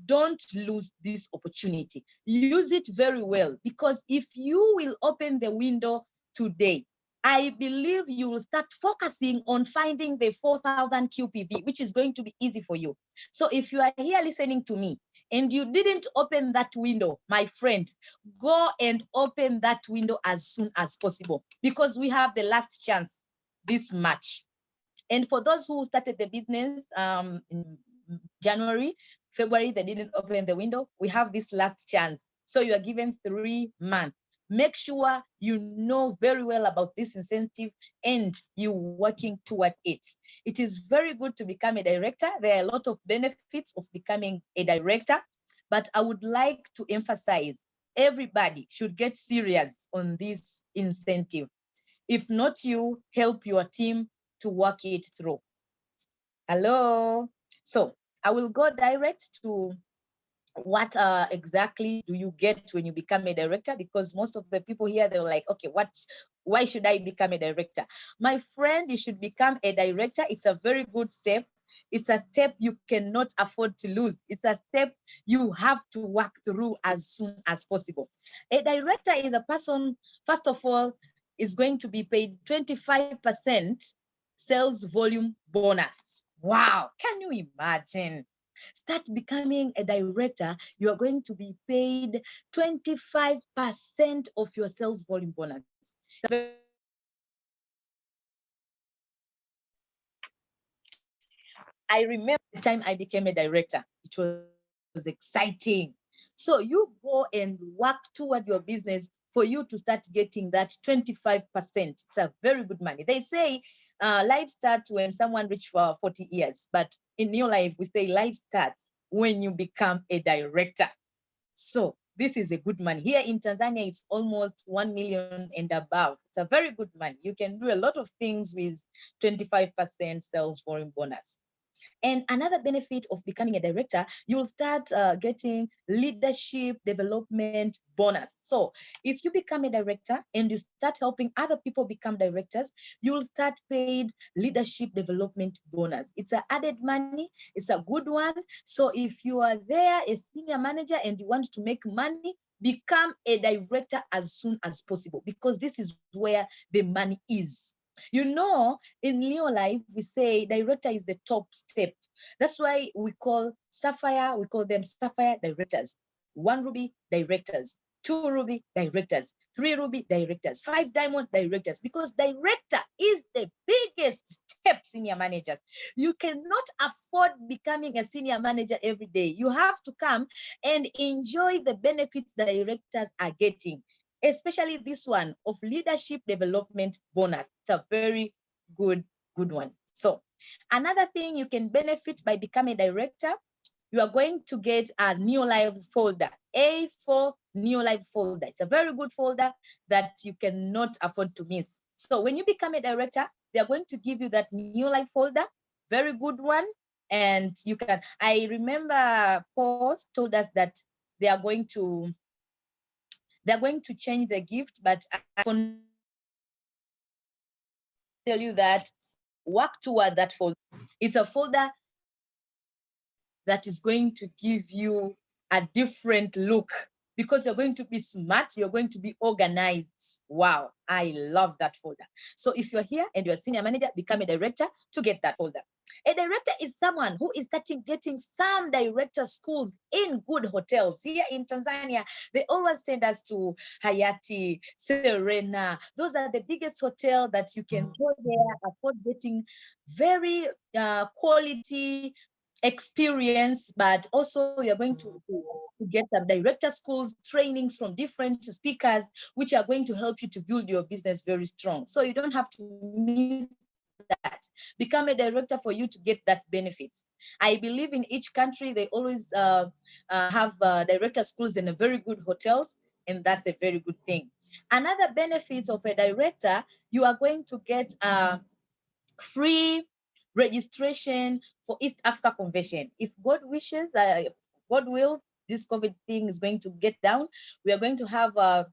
don't lose this opportunity. Use it very well, because if you will open the window today, I believe you will start focusing on finding the 4,000 QPV, which is going to be easy for you. So if you are here listening to me and you didn't open that window, my friend, go and open that window as soon as possible, because we have the last chance this March. And for those who started the business in January, February, they didn't open the window, we have this last chance. So you are given 3 months. Make sure you know very well about this incentive and you're working toward it. It is very good to become a director. There are a lot of benefits of becoming a director, but I would like to emphasize everybody should get serious on this incentive. If not you, help your team to work it through. Hello. So I will go direct to what exactly do you get when you become a director? Because most of the people here, they're like, okay, why should I become a director? My friend, you should become a director. It's a very good step. It's a step you cannot afford to lose. It's a step you have to work through as soon as possible. A director is a person, first of all, is going to be paid 25% sales volume bonus. Wow, can you imagine? Start becoming a director, you are going to be paid 25% of your sales volume bonus. I remember the time I became a director, it was exciting. So you go and work toward your business for you to start getting that 25%. It's a very good money. They say life starts when someone reaches for 40 years, but in your life, we say life starts when you become a director. So this is a good money. Here in Tanzania, it's almost 1 million and above. It's a very good money. You can do a lot of things with 25% sales volume bonus. And another benefit of becoming a director, you'll start getting leadership development bonus. So if you become a director and you start helping other people become directors, you'll start paid leadership development bonus. It's an added money. It's a good one. So if you are there, a senior manager, and you want to make money, become a director as soon as possible, because this is where the money is. You know, in Leo life, we say director is the top step. That's why we call them Sapphire directors. 1 ruby directors, 2 ruby directors, 3 ruby directors, 5 diamond directors, because director is the biggest step, senior managers. You cannot afford becoming a senior manager every day. You have to come and enjoy the benefits directors are getting, especially this one of leadership development bonus. It's a very good one. So another thing you can benefit by becoming a director, you are going to get a New Life folder, A4 New Life folder. It's a very good folder that you cannot afford to miss. So when you become a director, they are going to give you that New Life folder, very good one. And you can, I remember Paul told us that they're going to change the gift, but I can tell you that work toward that folder. It's a folder that is going to give you a different look, because you're going to be smart, you're going to be organized. Wow, I love that folder. So if you're here and you're a senior manager, become a director to get that folder. A director is someone who is getting some director schools in good hotels. Here in Tanzania, they always send us to Hayati, Serena. Those are the biggest hotels that you can go there, afford getting very quality experience, but also you're going to get some director schools, trainings from different speakers, which are going to help you to build your business very strong. So you don't have to miss that. Become a director for you to get that benefits. I believe in each country, they always have director schools in a very good hotels, and that's a very good thing. Another benefits of a director, you are going to get free registration for East Africa Convention. If God wishes, God wills, this COVID thing is going to get down. We are going to have a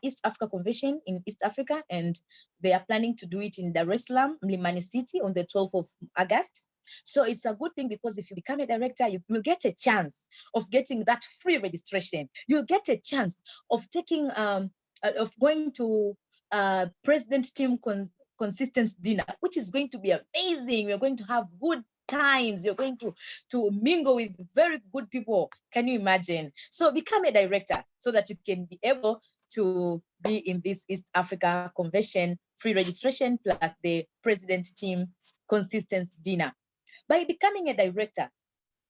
East Africa Convention in East Africa, and they are planning to do it in Dar es Salaam, Mlimani City, on the 12th of August. So it's a good thing, because if you become a director, you will get a chance of getting that free registration. You'll get a chance of taking, of going to President Team Consistency Dinner, which is going to be amazing. You're going to have good times. You're going to mingle with very good people. Can you imagine? So become a director so that you can be able to be in this East Africa Convention, free registration plus the President Team Consistency Dinner. By becoming a director,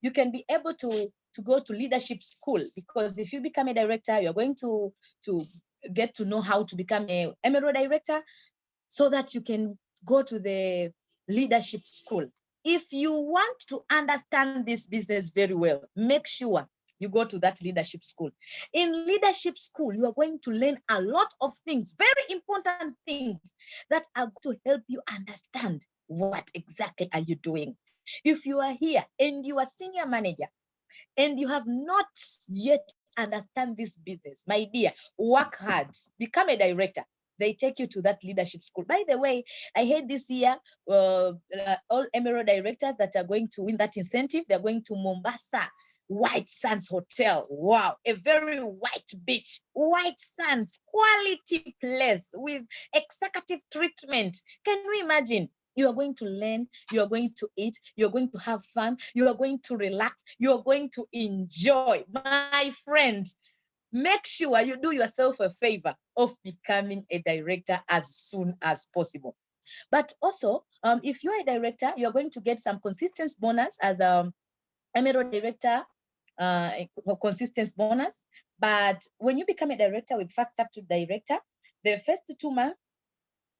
you can be able to go to leadership school, because if you become a director, you're going to get to know how to become a Emerald director, so that you can go to the leadership school. If you want to understand this business very well, make sure you go to that leadership school. In leadership school, you are going to learn a lot of things, very important things that are going to help you understand what exactly are you doing. If you are here and you are senior manager and you have not yet understand this business, my dear, work hard, become a director. They take you to that leadership school. By the way, I heard this year, all Emerald directors that are going to win that incentive, they're going to Mombasa, White Sands Hotel. Wow, a very white beach, White Sands, quality place with executive treatment. Can you imagine? You are going to learn, you are going to eat, you're going to have fun, you are going to relax, you're going to enjoy. My friend, make sure you do yourself a favor of becoming a director as soon as possible. But also, if you're a director, you're going to get some consistency bonus as a Emerald director, consistency bonus. But when you become a director with fast up to director, the first 2 months,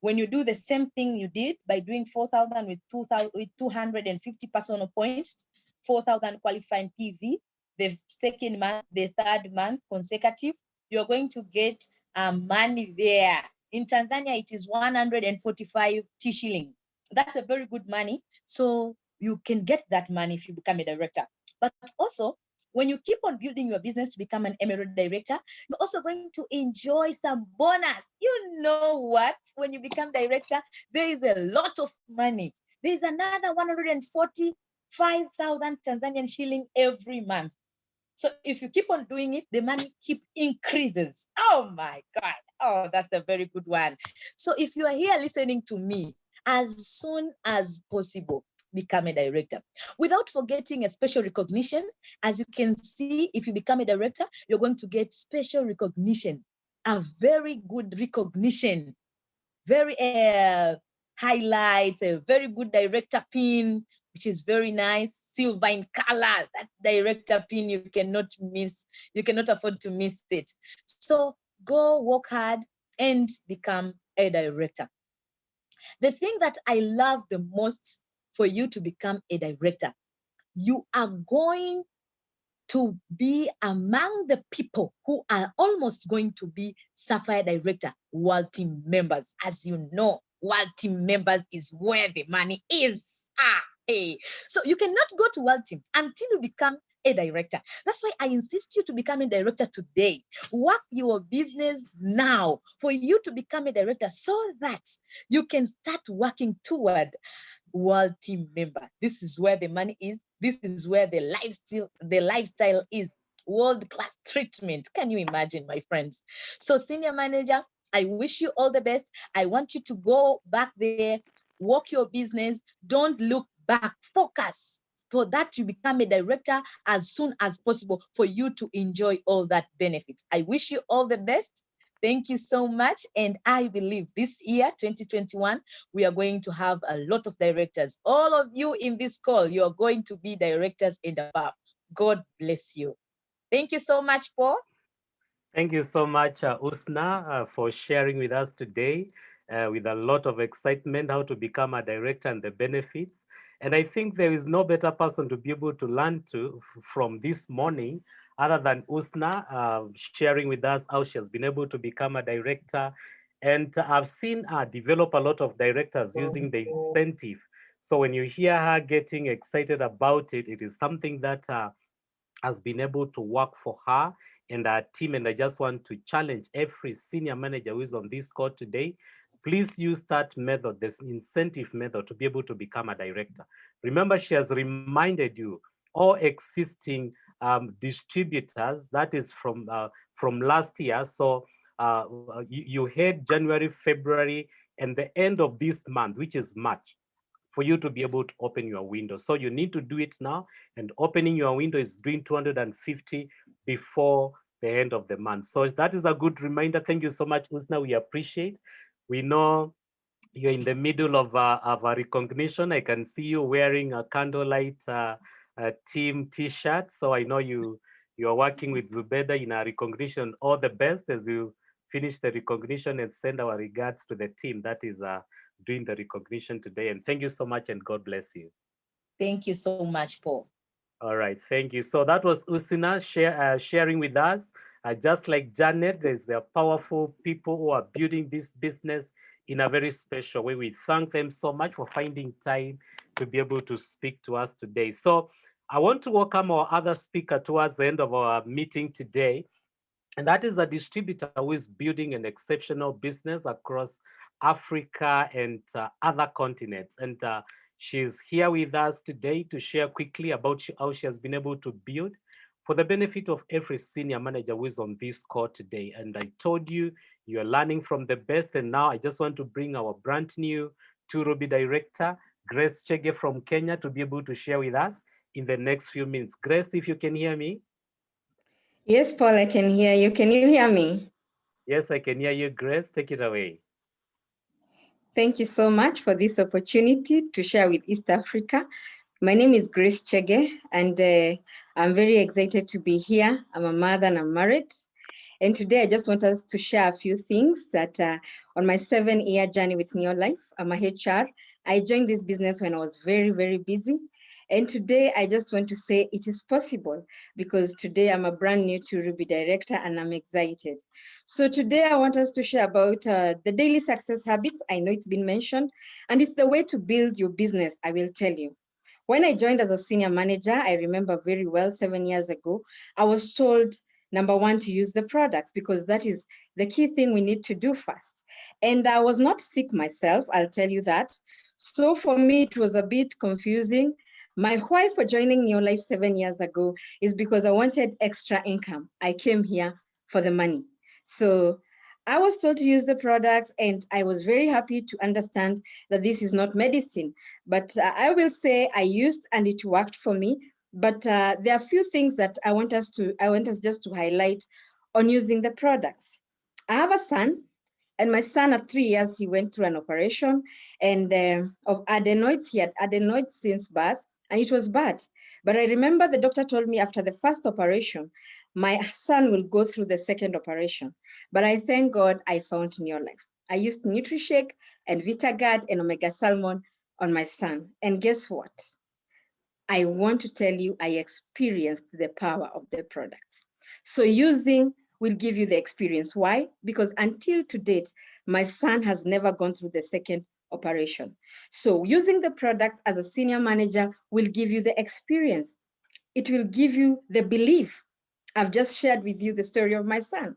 when you do the same thing you did by doing 4,000 with 250 personal points, 4,000 qualifying PV, the second month, the third month consecutive, you're going to get money there. In Tanzania, it is 145 T shilling. That's a very good money So you can get that money if you become a director. But also, when you keep on building your business to become an emirate director, you're also going to enjoy some bonus. You know what? When you become director, there is a lot of money. There is another 145,000 Tanzanian shilling every month. So if you keep on doing it, the money keep increases. Oh my God. Oh, that's a very good one. So if you are here listening to me, as soon as possible, become a director. Without forgetting a special recognition, as you can see, if you become a director, you're going to get special recognition, a very good recognition, very highlights, a very good director pin, which is very nice, silver in color. That's director pin. You cannot miss. You cannot afford to miss it. So go work hard and become a director. The thing that I love the most for you to become a director, you are going to be among the people who are almost going to be Sapphire Director World Team members. As you know, World Team members is where the money is. Hey. So you cannot go to World Team until you become a director. That's why I insist you to become a director today. Work your business now for you to become a director so that you can start working toward World Team member. This is where the money is. This is where the lifestyle is. World-class treatment. Can you imagine, my friends? So senior manager, I wish you all the best. I want you to go back there, work your business. Don't look back. Focus so that you become a director as soon as possible for you to enjoy all that benefits. I wish you all the best. Thank you so much. And I believe this year, 2021, we are going to have a lot of directors. All of you in this call, you are going to be directors and above. God bless you. Thank you so much, Paul. Thank you so much, Usna, for sharing with us today with a lot of excitement how to become a director and the benefits. And I think there is no better person to be able to learn from this morning other than Usna sharing with us how she has been able to become a director. And I've seen her develop a lot of directors using the incentive. So when you hear her getting excited about it, it is something that has been able to work for her and our team. And I just want to challenge every senior manager who is on this call today. Please use that method, this incentive method, to be able to become a director. Remember, she has reminded you all existing distributors, that is from last year. So you had January, February, and the end of this month, which is March, for you to be able to open your window. So you need to do it now. And opening your window is doing 250 before the end of the month. So that is a good reminder. Thank you so much, Usna. We appreciate. We know you're in the middle of a recognition. I can see you wearing a candlelight team T-shirt. So I know you are working with Zubeda in a recognition. All the best as you finish the recognition and send our regards to the team that is doing the recognition today. And thank you so much and God bless you. Thank you so much, Paul. All right, thank you. So that was Usina sharing with us. Just like Janet, there are powerful people who are building this business in a very special way. We thank them so much for finding time to be able to speak to us today. So I want to welcome our other speaker towards the end of our meeting today. And that is a distributor who is building an exceptional business across Africa and other continents. And she's here with us today to share quickly about how she has been able to build for the benefit of every senior manager who is on this call today. And I told you, you're learning from the best. And now I just want to bring our brand new Turubi director, Grace CHEGE from Kenya, to be able to share with us in the next few minutes. Grace, if you can hear me. Yes, Paul, I can hear you. Can you hear me? Yes, I can hear you, Grace. Take it away. Thank you so much for this opportunity to share with East Africa. My name is Grace CHEGE, and I'm very excited to be here. I'm a mother and I'm married. And today I just want us to share a few things that on my 7-year journey with Neolife, I'm a HR. I joined this business when I was very, very busy. And today I just want to say it is possible, because today I'm a brand new to Ruby director and I'm excited. So today I want us to share about the daily success habits. I know it's been mentioned, and it's the way to build your business, I will tell you. When I joined as a senior manager, I remember very well 7 years ago, I was told, number one, to use the products, because that is the key thing we need to do first. And I was not sick myself, I'll tell you that. So for me, it was a bit confusing. My why for joining Neolife 7 years ago is because I wanted extra income. I came here for the money. So I was told to use the products, and I was very happy to understand that this is not medicine. But I will say I used and it worked for me. But there are a few things that I want us just to highlight on using the products. I have a son, and my son at 3 years, he went through an operation and of adenoids. He had adenoids since birth, and it was bad. But I remember the doctor told me after the first operation, my son will go through the second operation. But I thank God I found Neolife. I used NutriShake and VitaGuard and Omega Salmon on my son. And guess what? I want to tell you, I experienced the power of the products. So using will give you the experience. Why? Because until to date, my son has never gone through the second operation. So using the product as a senior manager will give you the experience. It will give you the belief. I've just shared with you the story of my son.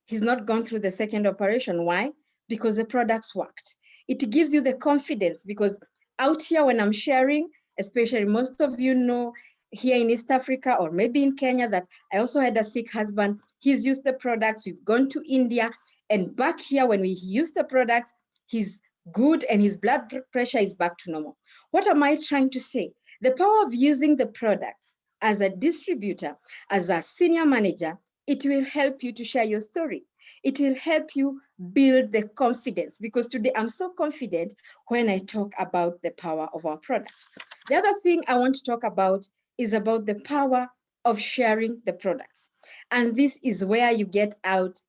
He's not gone through the second operation. Why? Because the products worked. It gives you the confidence, because out here when I'm sharing, especially most of you know here in East Africa or maybe in Kenya that I also had a sick husband. He's used the products. We've gone to India, and back here when we use the products, he's good and his blood pressure is back to normal. What am I trying to say? The power of using the products as a distributor, as a senior manager, it will help you to share your story. It will help you build the confidence, because today I'm so confident when I talk about the power of our products. The other thing I want to talk about is about the power of sharing the products. And this is where you get out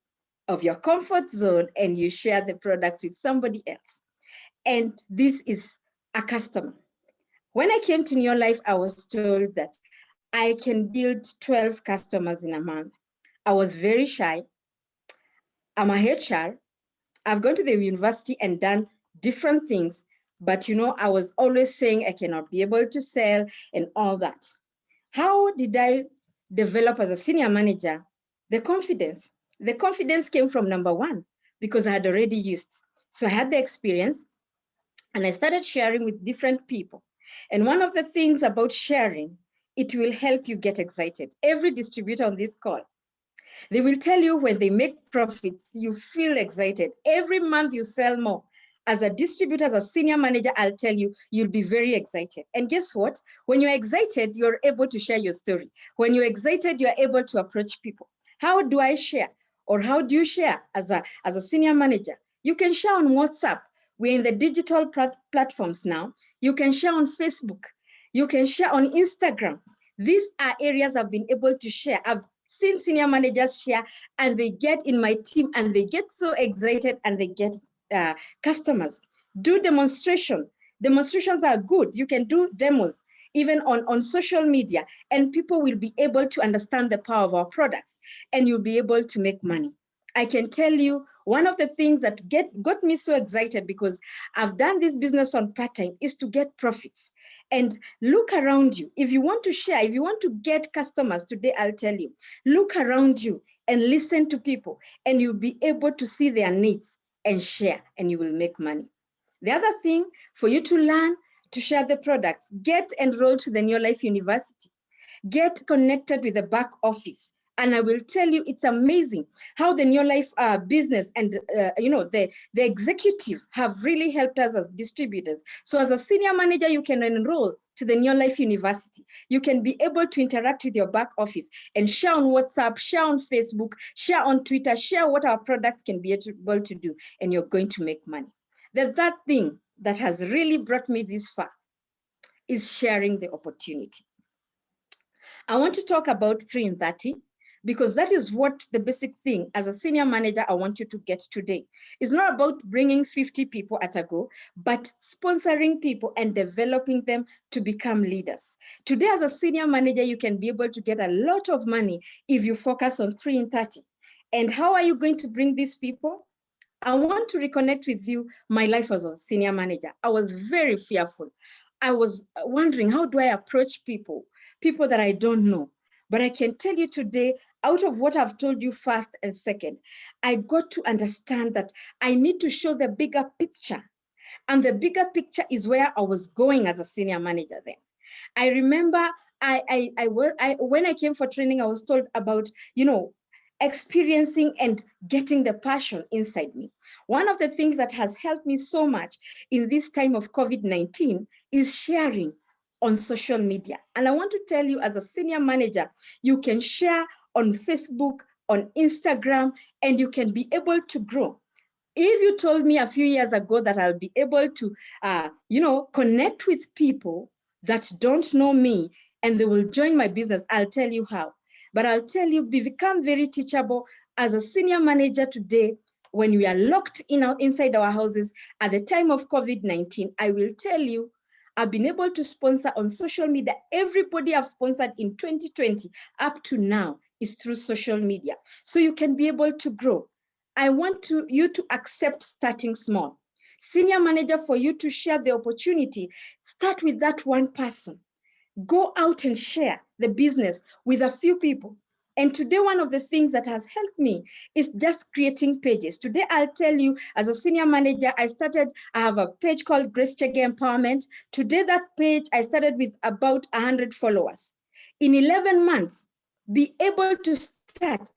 of your comfort zone and you share the products with somebody else. And this is a customer. When I came to Neolife, I was told that I can build 12 customers in a month. I was very shy. I'm a HR. I've gone to the university and done different things, but I was always saying I cannot be able to sell and all that. How did I develop as a senior manager? The confidence. The confidence came from number one, because I had already used. So I had the experience, and I started sharing with different people. And one of the things about sharing, it will help you get excited. Every distributor on this call, they will tell you when they make profits, you feel excited. Every month you sell more. As a distributor, as a senior manager, I'll tell you, you'll be very excited. And guess what? When you're excited, you're able to share your story. When you're excited, you're able to approach people. How do I share? Or how do you share as a senior manager? You can share on WhatsApp. We're in the digital platforms now. You can share on Facebook. You can share on Instagram. These are areas I've been able to share. I've seen senior managers share, and they get in my team and they get so excited and they get customers. Do demonstration. Demonstrations are good. You can do demos even on social media, and people will be able to understand the power of our products, and you'll be able to make money. I can tell you, one of the things that got me so excited, because I've done this business on part-time, is to get profits. And look around you. If you want to share, if you want to get customers today, I'll tell you, look around you and listen to people, and you'll be able to see their needs and share, and you will make money. The other thing, for you to learn to share the products, get enrolled to the Neolife University, get connected with the back office. And I will tell you, it's amazing how the Neolife business and the executive have really helped us as distributors. So as a senior manager, you can enroll to the Neolife University. You can be able to interact with your back office and share on WhatsApp, share on Facebook, share on Twitter, share what our products can be able to do, and you're going to make money. The third thing that has really brought me this far is sharing the opportunity. I want to talk about 3 in 30. because that is what the basic thing as a senior manager I want you to get today. It's not about bringing 50 people at a go, but sponsoring people and developing them to become leaders. Today as a senior manager, you can be able to get a lot of money if you focus on 3 in 30. And how are you going to bring these people? I want to reconnect with you. My life as a senior manager, I was very fearful. I was wondering, how do I approach people that I don't know? But I can tell you today, out of what I've told you first and second, I got to understand that I need to show the bigger picture. And the bigger picture is where I was going as a senior manager then. I remember when I came for training, I was told about, experiencing and getting the passion inside me. One of the things that has helped me so much in this time of COVID-19 is sharing on social media. And I want to tell you, as a senior manager, you can share on Facebook, on Instagram, and you can be able to grow. If you told me a few years ago that I'll be able to, connect with people that don't know me and they will join my business, I'll tell you how. But I'll tell you, become very teachable as a senior manager today. When we are locked inside our houses at the time of COVID-19, I will tell you, I've been able to sponsor on social media. Everybody I've sponsored in 2020 up to now is through social media. So you can be able to grow. I want you to accept starting small. Senior manager, for you to share the opportunity, start with that one person. Go out and share the business with a few people. And today, one of the things that has helped me is just creating pages. Today, I'll tell you, as a senior manager, I have a page called Grace Chege Empowerment. Today, that page, I started with about 100 followers. In 11 months, be able to start,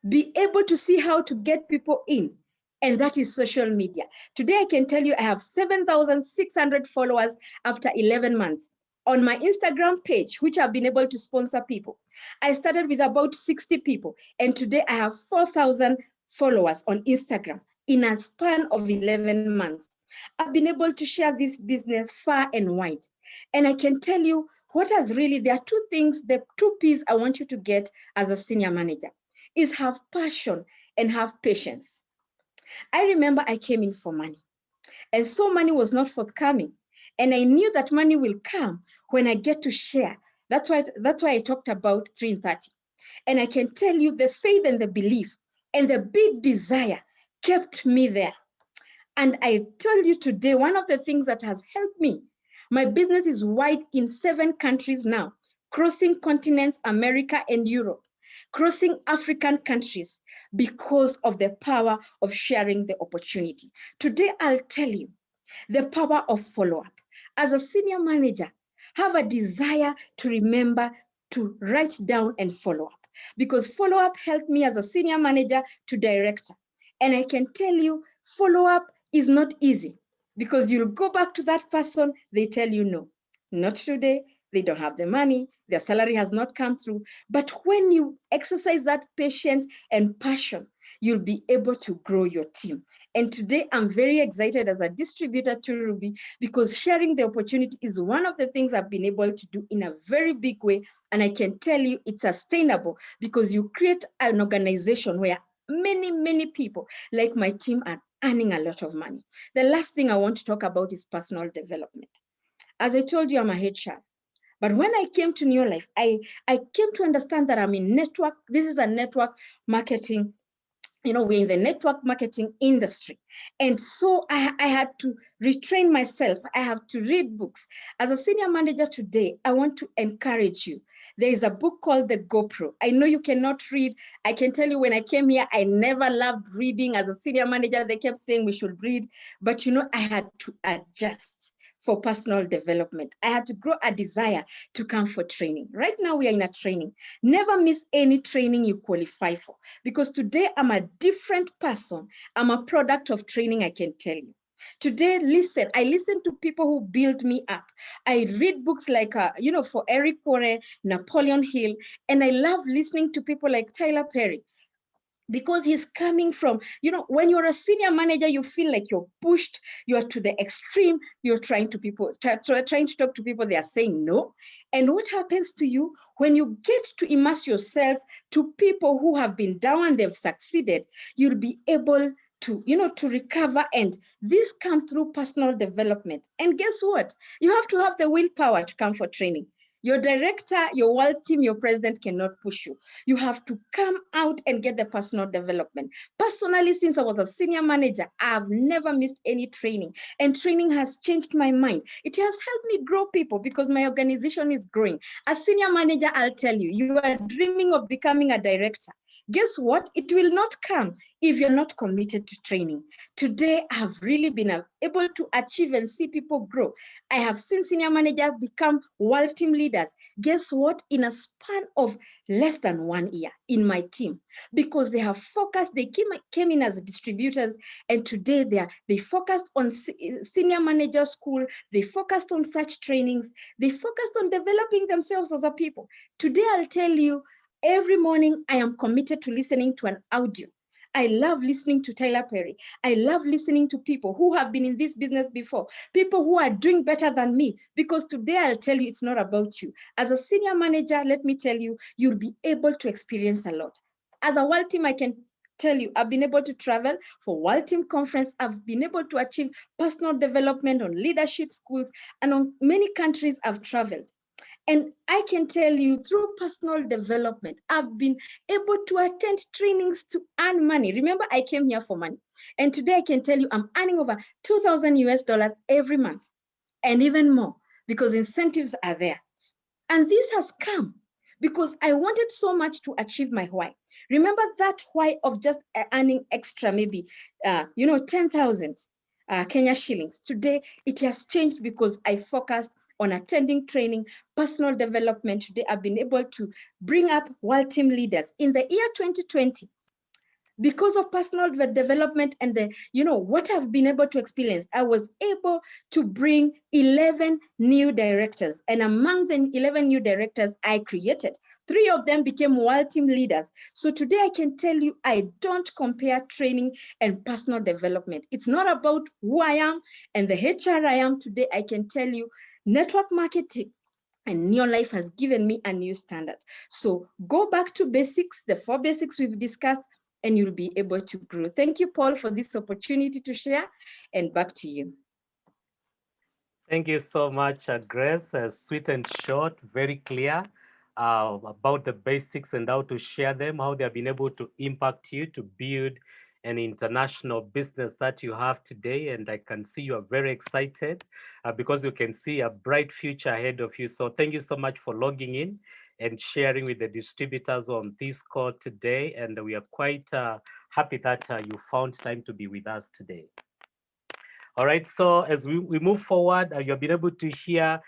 be able to see how to get people in. And that is social media. Today, I can tell you I have 7,600 followers after 11 months. On my Instagram page, which I've been able to sponsor people, I started with about 60 people. And today I have 4,000 followers on Instagram in a span of 11 months. I've been able to share this business far and wide. And I can tell you there are two things, the two P's I want you to get as a senior manager is have passion and have patience. I remember I came in for money, and so money was not forthcoming. And I knew that money will come when I get to share. That's why I talked about 3 in 30. And I can tell you the faith and the belief and the big desire kept me there. And I tell you today, one of the things that has helped me, my business is wide in 7 countries now, crossing continents, America and Europe, crossing African countries because of the power of sharing the opportunity. Today, I'll tell you the power of follow-up. As a senior manager, have a desire to remember to write down and follow up, because follow-up helped me as a senior manager to director. And I can tell you, follow-up is not easy, because you'll go back to that person, they tell you no, not today, they don't have the money, their salary has not come through. But when you exercise that patience and passion, you'll be able to grow your team. And today I'm very excited as a distributor to Ruby, because sharing the opportunity is one of the things I've been able to do in a very big way. And I can tell you it's sustainable, because you create an organization where many, many people like my team are earning a lot of money. The last thing I want to talk about is personal development. As I told you, I'm a HR. But when I came to New Life, I came to understand that I'm in network. This is a network marketing. We're in the network marketing industry. And so I had to retrain myself. I have to read books. As a senior manager today, I want to encourage you. There is a book called The GoPro. I know you cannot read. I can tell you, when I came here, I never loved reading. As a senior manager, they kept saying we should read. But I had to adjust for personal development. I had to grow a desire to come for training. Right now, we are in a training. Never miss any training you qualify for, because today I'm a different person. I'm a product of training, I can tell you. Today, I listen to people who build me up. I read books like, for Eric Porre, Napoleon Hill, and I love listening to people like Tyler Perry, because he's coming from, when you're a senior manager, you feel like you're pushed, you're to the extreme, you're trying to talk to people, they are saying no. And what happens to you when you get to immerse yourself to people who have been down and they've succeeded, you'll be able to, to recover. And this comes through personal development. And guess what? You have to have the willpower to come for training. Your director, your world team, your president cannot push you. You have to come out and get the personal development. Personally, since I was a senior manager, I've never missed any training. And training has changed my mind. It has helped me grow people because my organization is growing. As senior manager, I'll tell you, you are dreaming of becoming a director. Guess what? It will not come if you're not committed to training. Today, I have really been able to achieve and see people grow. I have seen senior managers become world team leaders. Guess what? In a span of less than 1 year in my team, because they have focused, they came in as distributors, and today they focused on senior manager school, they focused on such trainings, they focused on developing themselves as a people. Today, I'll tell you, every morning, I am committed to listening to an audio. I love listening to Tyler Perry. I love listening to people who have been in this business before, people who are doing better than me, because today I'll tell you it's not about you. As a senior manager, let me tell you, you'll be able to experience a lot. As a world team, I can tell you, I've been able to travel for World Team Conference. I've been able to achieve personal development on leadership schools, and on many countries I've traveled. And I can tell you, through personal development, I've been able to attend trainings to earn money. Remember, I came here for money. And today I can tell you I'm earning over 2,000 US dollars every month, and even more, because incentives are there. And this has come because I wanted so much to achieve my why. Remember that why of just earning extra, maybe, 10,000 Kenya shillings. Today, it has changed because I focused on attending training, personal development. Today, I've been able to bring up world team leaders. In the year 2020, because of personal development and what I've been able to experience, I was able to bring 11 new directors. And among the 11 new directors I created, 3 of them became world team leaders. So today I can tell you, I don't compare training and personal development. It's not about who I am and the HR I am today. I can tell you, network marketing and Neo Life has given me a new standard. So go back to basics, the 4 basics we've discussed, and you'll be able to grow. Thank you, Paul, for this opportunity to share, and back to you. Thank you so much, Grace. Sweet and short, very clear about the basics and how to share them, how they have been able to impact you to build an international business that you have today. And I can see you are very excited because you can see a bright future ahead of you. So thank you so much for logging in and sharing with the distributors on this call today. And we are quite happy that you found time to be with us today. All right, so as we move forward, you've been able to hear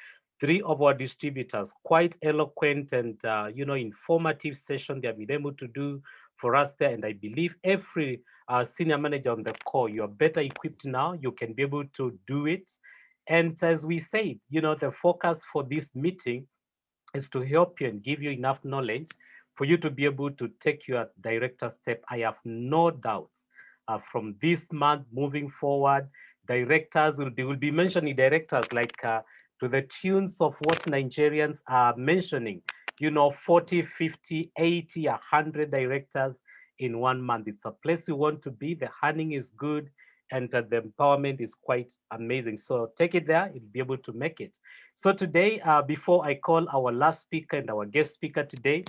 3 of our distributors, quite eloquent and informative session they have been able to do for us there. And I believe every senior manager on the call, you are better equipped now. You can be able to do it. And as we said, the focus for this meeting is to help you and give you enough knowledge for you to be able to take your director step. I have no doubts from this month moving forward, directors will be mentioning directors like to the tunes of what Nigerians are mentioning, 40, 50, 80, 100 directors in 1 month. It's a place you want to be. The earning is good and the empowerment is quite amazing. So take it there, you'll be able to make it. So today, before I call our last speaker and our guest speaker today,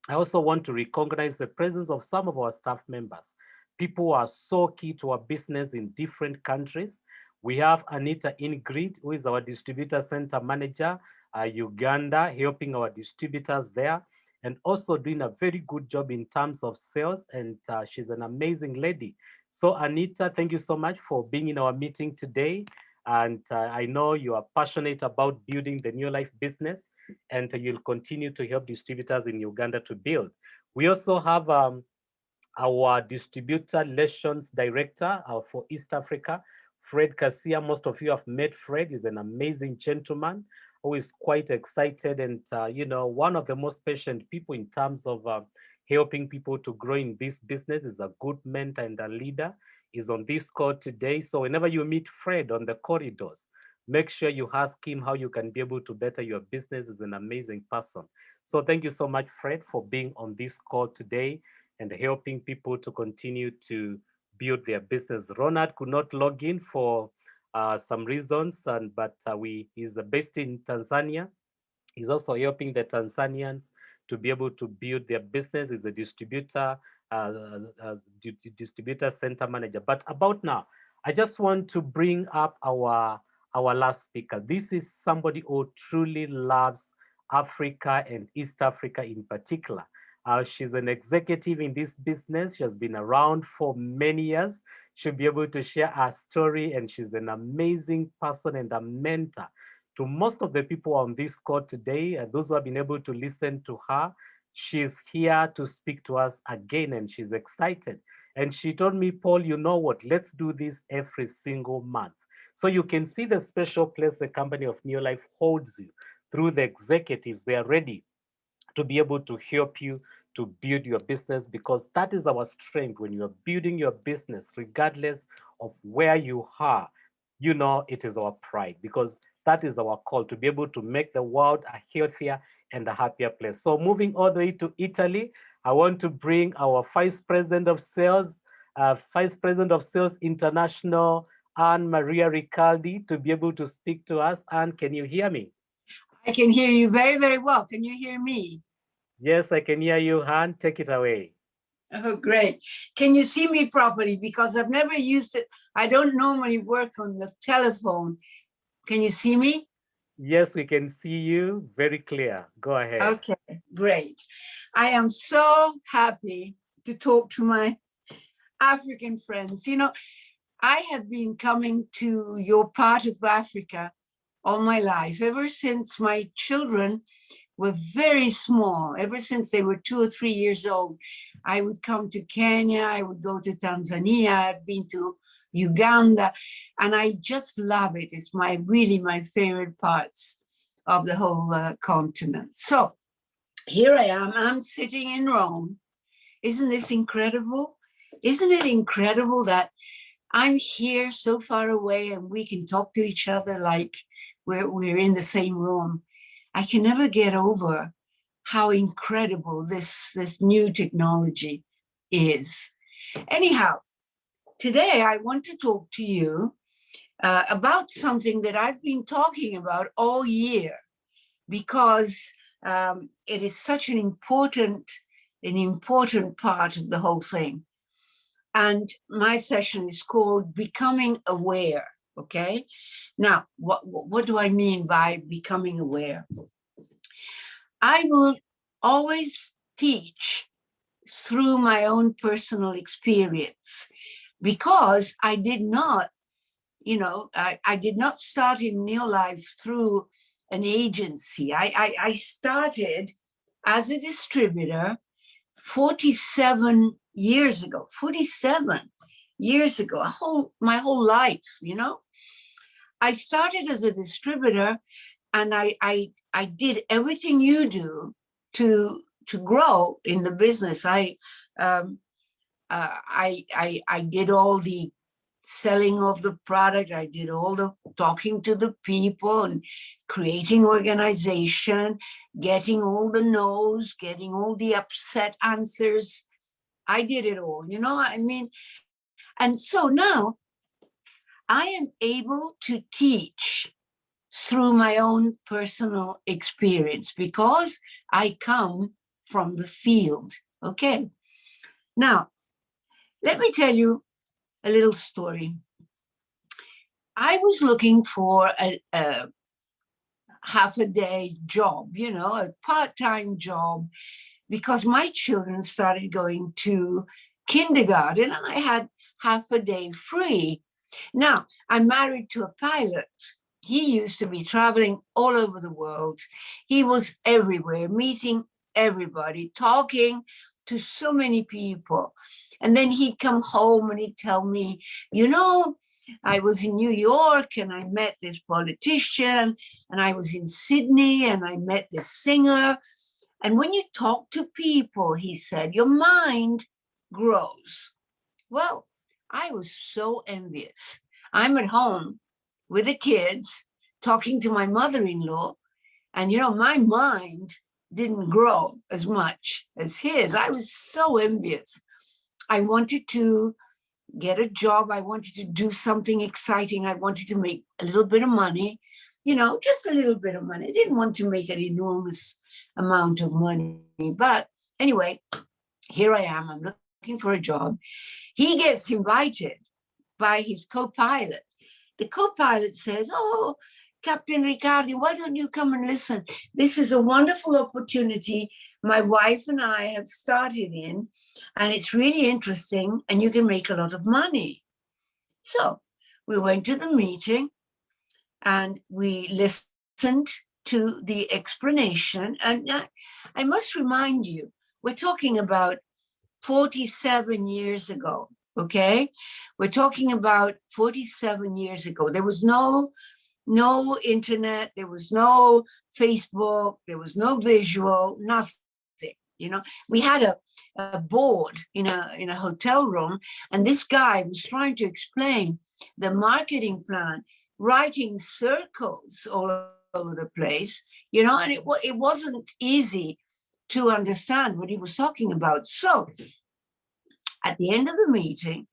I also want to recognize the presence of some of our staff members. People who are so key to our business in different countries. We have Anita Ingrid, who is our distributor center manager, Uganda, helping our distributors there, and also doing a very good job in terms of sales. And she's an amazing lady. So Anita, thank you so much for being in our meeting today. And I know you are passionate about building the New Life business, and you'll continue to help distributors in Uganda to build. We also have our distributor relations director for East Africa, Fred Garcia. Most of you have met Fred. He's an amazing gentleman who is quite excited and one of the most patient people in terms of helping people to grow in this business, is a good mentor and a leader, is on this call today. So whenever you meet Fred on the corridors, make sure you ask him how you can be able to better your business. Is an amazing person. So thank you so much, Fred, for being on this call today and helping people to continue to build their business. Ronald could not log in for some reasons, but he's based in Tanzania. He's also helping the Tanzanians to be able to build their business. He's a distributor, distributor center manager. But about now, I just want to bring up our last speaker. This is somebody who truly loves Africa and East Africa in particular. She's an executive in this business. She has been around for many years. She'll be able to share her story, and she's an amazing person and a mentor to most of the people on this call today, and those who have been able to listen to her. She's here to speak to us again, and she's excited. And she told me, Paul, you know what? Let's do this every single month. So you can see the special place the company of New Life holds you through the executives. They are ready to be able to help you to build your business, because that is our strength. When you're building your business, regardless of where you are, you know, it is our pride, because that is our call, to be able to make the world a healthier and a happier place. So moving all the way to Italy, I want to bring our Vice President of Sales International, Annamaria Riccardi, to be able to speak to us. Anne, can you hear me? I can hear you very, very well. Can you hear me? Yes, I can hear you, Han. Take it away. Oh, great. Can you see me properly? Because I've never used it. I don't normally work on the telephone. Can you see me? Yes, we can see you very clear. Go ahead. Okay, great. I am so happy to talk to my African friends. You know, I have been coming to your part of Africa all my life, ever since my children were very small, ever since they were 2 or 3 years old. I would come to Kenya, I would go to Tanzania, I've been to Uganda, and I just love it. It's really my favorite parts of the whole continent. So here I am, I'm sitting in Rome. Isn't this incredible? Isn't it incredible that I'm here so far away and we can talk to each other like we're in the same room? I can never get over how incredible this new technology is. Anyhow, today I want to talk to you about something that I've been talking about all year, because it is such an important part of the whole thing. And my session is called Becoming Aware, okay? Now, what do I mean by becoming aware? I will always teach through my own personal experience, because I did not, you know, I did not start in New Life through an agency. I started as a distributor 47 years ago, 47 years ago, my whole life, you know. I started as a distributor, and I did everything you do to grow in the business. I did all the selling of the product. I did all the talking to the people and creating organization, getting all the no's, getting all the upset answers. I did it all, you know, I mean. And so now I am able to teach through my own personal experience, because I come from the field, okay? Now, let me tell you a little story. I was looking for a half-a-day job, you know, a part-time job, because my children started going to kindergarten and I had half a day free. Now, I'm married to a pilot. He used to be traveling all over the world. He was everywhere, meeting everybody, talking to so many people. And then he'd come home and he'd tell me, you know, I was in New York and I met this politician, and I was in Sydney and I met this singer. And when you talk to people, he said, your mind grows. Well, I was so envious. I'm at home with the kids talking to my mother-in-law, and my mind didn't grow as much as his. I was so envious. I wanted to get a job. I wanted to do something exciting. I wanted to make a little bit of money, just a little bit of money. I didn't want to make an enormous amount of money. But anyway, here I am. I'm looking for a job. He gets invited by his co-pilot. The co-pilot says, oh, Captain Riccardi, why don't you come and listen? This is a wonderful opportunity my wife and I have started in, and it's really interesting, and you can make a lot of money. So we went to the meeting, and we listened to the explanation. And I must remind you, we're talking about 47 years ago, okay? We're talking about 47 years ago. There was no internet, there was no Facebook, there was no visual, nothing. We had a board in a hotel room, and this guy was trying to explain the marketing plan, writing circles all over the place, and it wasn't easy to understand what he was talking about. So at the end of the meeting,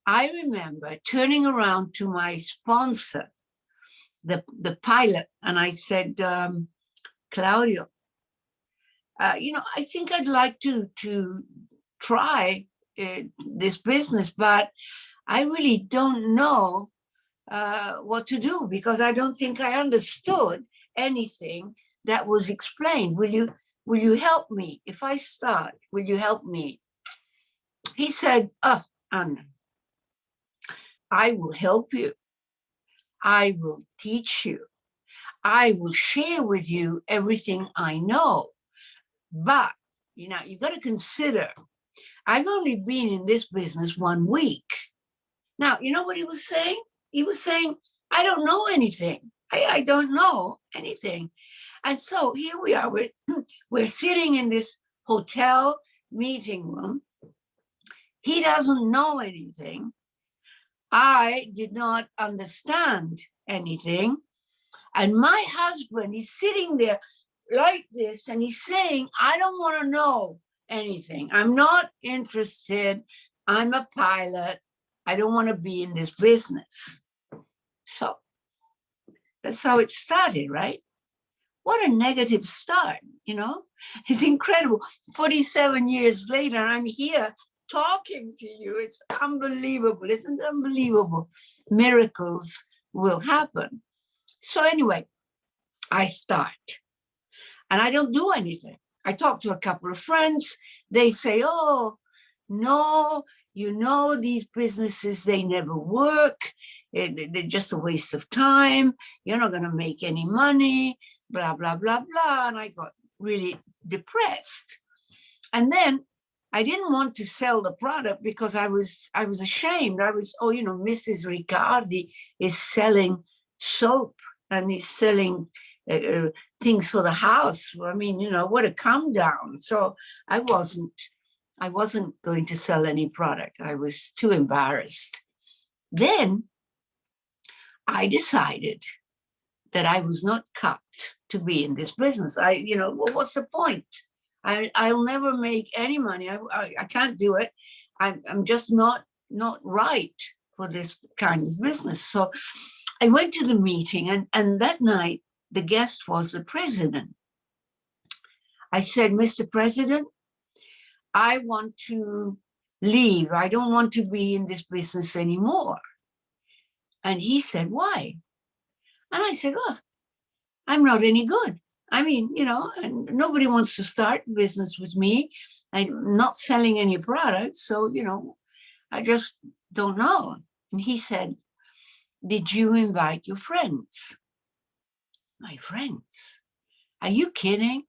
I remember turning around to my sponsor, the pilot, and I said, Claudio, I think I'd like to try this business, but I really don't know what to do, because I don't think I understood anything that was explained. Will you help me? If I start, will you help me? He said, oh, Anna, I will help you. I will teach you. I will share with you everything I know. But, you got to consider, I've only been in this business 1 week. Now, you know what he was saying? He was saying, I don't know anything. I don't know anything. And so here we are, we're sitting in this hotel meeting room. He doesn't know anything. I did not understand anything. And my husband is sitting there like this, and he's saying, I don't want to know anything. I'm not interested. I'm a pilot. I don't want to be in this business. So that's how it started, right? What a negative start, It's incredible. 47 years later, I'm here talking to you. It's unbelievable. Isn't it unbelievable? Miracles will happen. So anyway, I start. And I don't do anything. I talk to a couple of friends. They say, oh, no, these businesses, they never work. They're just a waste of time. You're not going to make any money, blah, blah, blah, blah. And I got really depressed. And then I didn't want to sell the product because I was ashamed. Mrs. Riccardi is selling soap and he's selling things for the house. I mean, what a come down. So I wasn't going to sell any product. I was too embarrassed. Then I decided that I was not cut to be in this business. What's the point? I'll never make any money. I can't do it. I'm just not right for this kind of business. So I went to the meeting, and that night, the guest was the president. I said, Mr. President, I want to leave. I don't want to be in this business anymore. And he said, why? And I said, well, I'm not any good. I mean, and nobody wants to start business with me. I'm not selling any products. So, I just don't know. And he said, did you invite your friends? My friends? Are you kidding?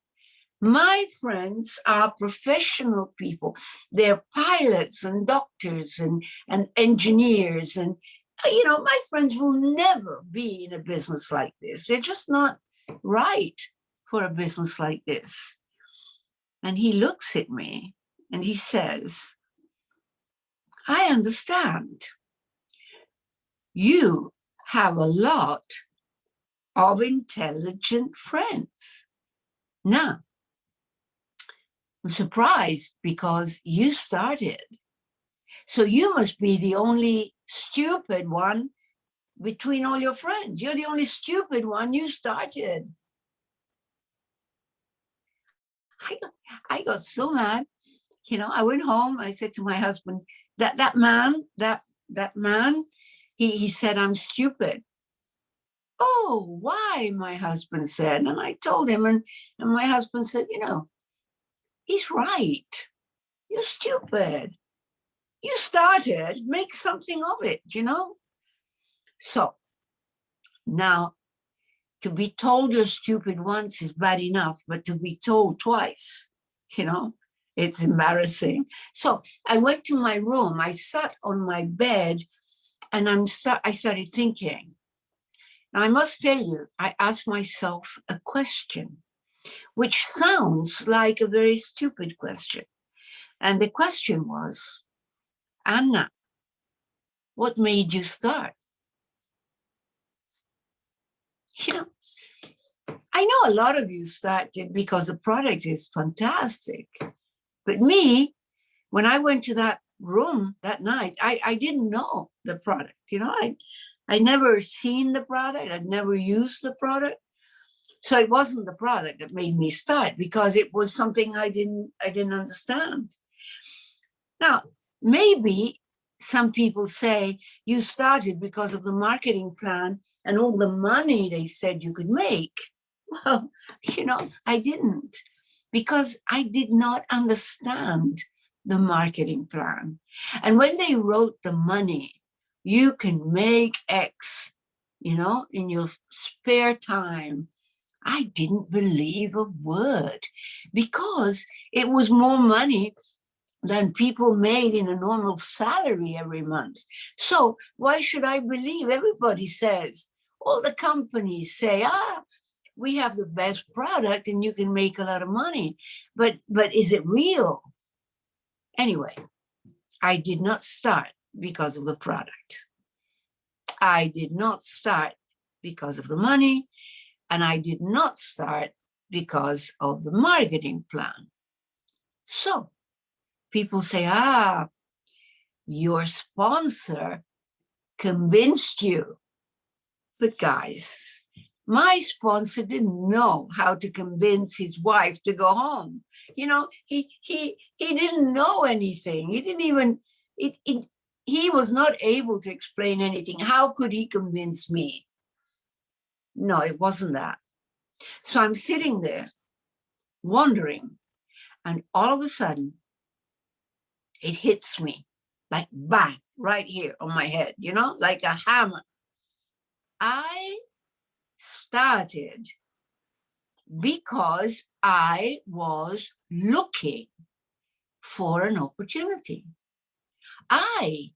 My friends are professional people. They're pilots and doctors and engineers. And, my friends will never be in a business like this. They're just not right for a business like this. And he looks at me and he says, I understand. You have a lot of intelligent friends. Now, I'm surprised because you started. So you must be the only stupid one between all your friends. You're the only stupid one. You started. I got so mad. You know, I went home. I said to my husband, that man, he said, I'm stupid. Oh, why? My husband said. And I told him, and my husband said, you know, he's right. You're stupid. You started, make something of it, you know? So now, to be told you're stupid once is bad enough, but to be told twice, you know, it's embarrassing. So I went to my room, I sat on my bed, and I started thinking. Now, I must tell you, I asked myself a question, which sounds like a very stupid question. And the question was, Anna, what made you start? You know, I know a lot of you started because the product is fantastic. But me, when I went to that room that night, I didn't know the product. You know, I never seen the product. I'd never used the product. So it wasn't the product that made me start because it was something I didn't understand. Now, maybe some people say you started because of the marketing plan and all the money they said you could make. Well, you know, I didn't, because I did not understand the marketing plan. And when they wrote the money, you can make X, you know, in your spare time, I didn't believe a word, because it was more money than people made in a normal salary every month. So why should I believe? Everybody says, all the companies say, we have the best product and you can make a lot of money. But is it real? Anyway, I did not start because of the product. I did not start because of the money. And I did not start because of the marketing plan. So people say, your sponsor convinced you. But guys, my sponsor didn't know how to convince his wife to go home. You know, he didn't know anything. He didn't even, he was not able to explain anything. How could he convince me? No, it wasn't that. So I'm sitting there wondering, and all of a sudden it hits me like bang, right here on my head, you know, like a hammer. I started because I was looking for an opportunity. I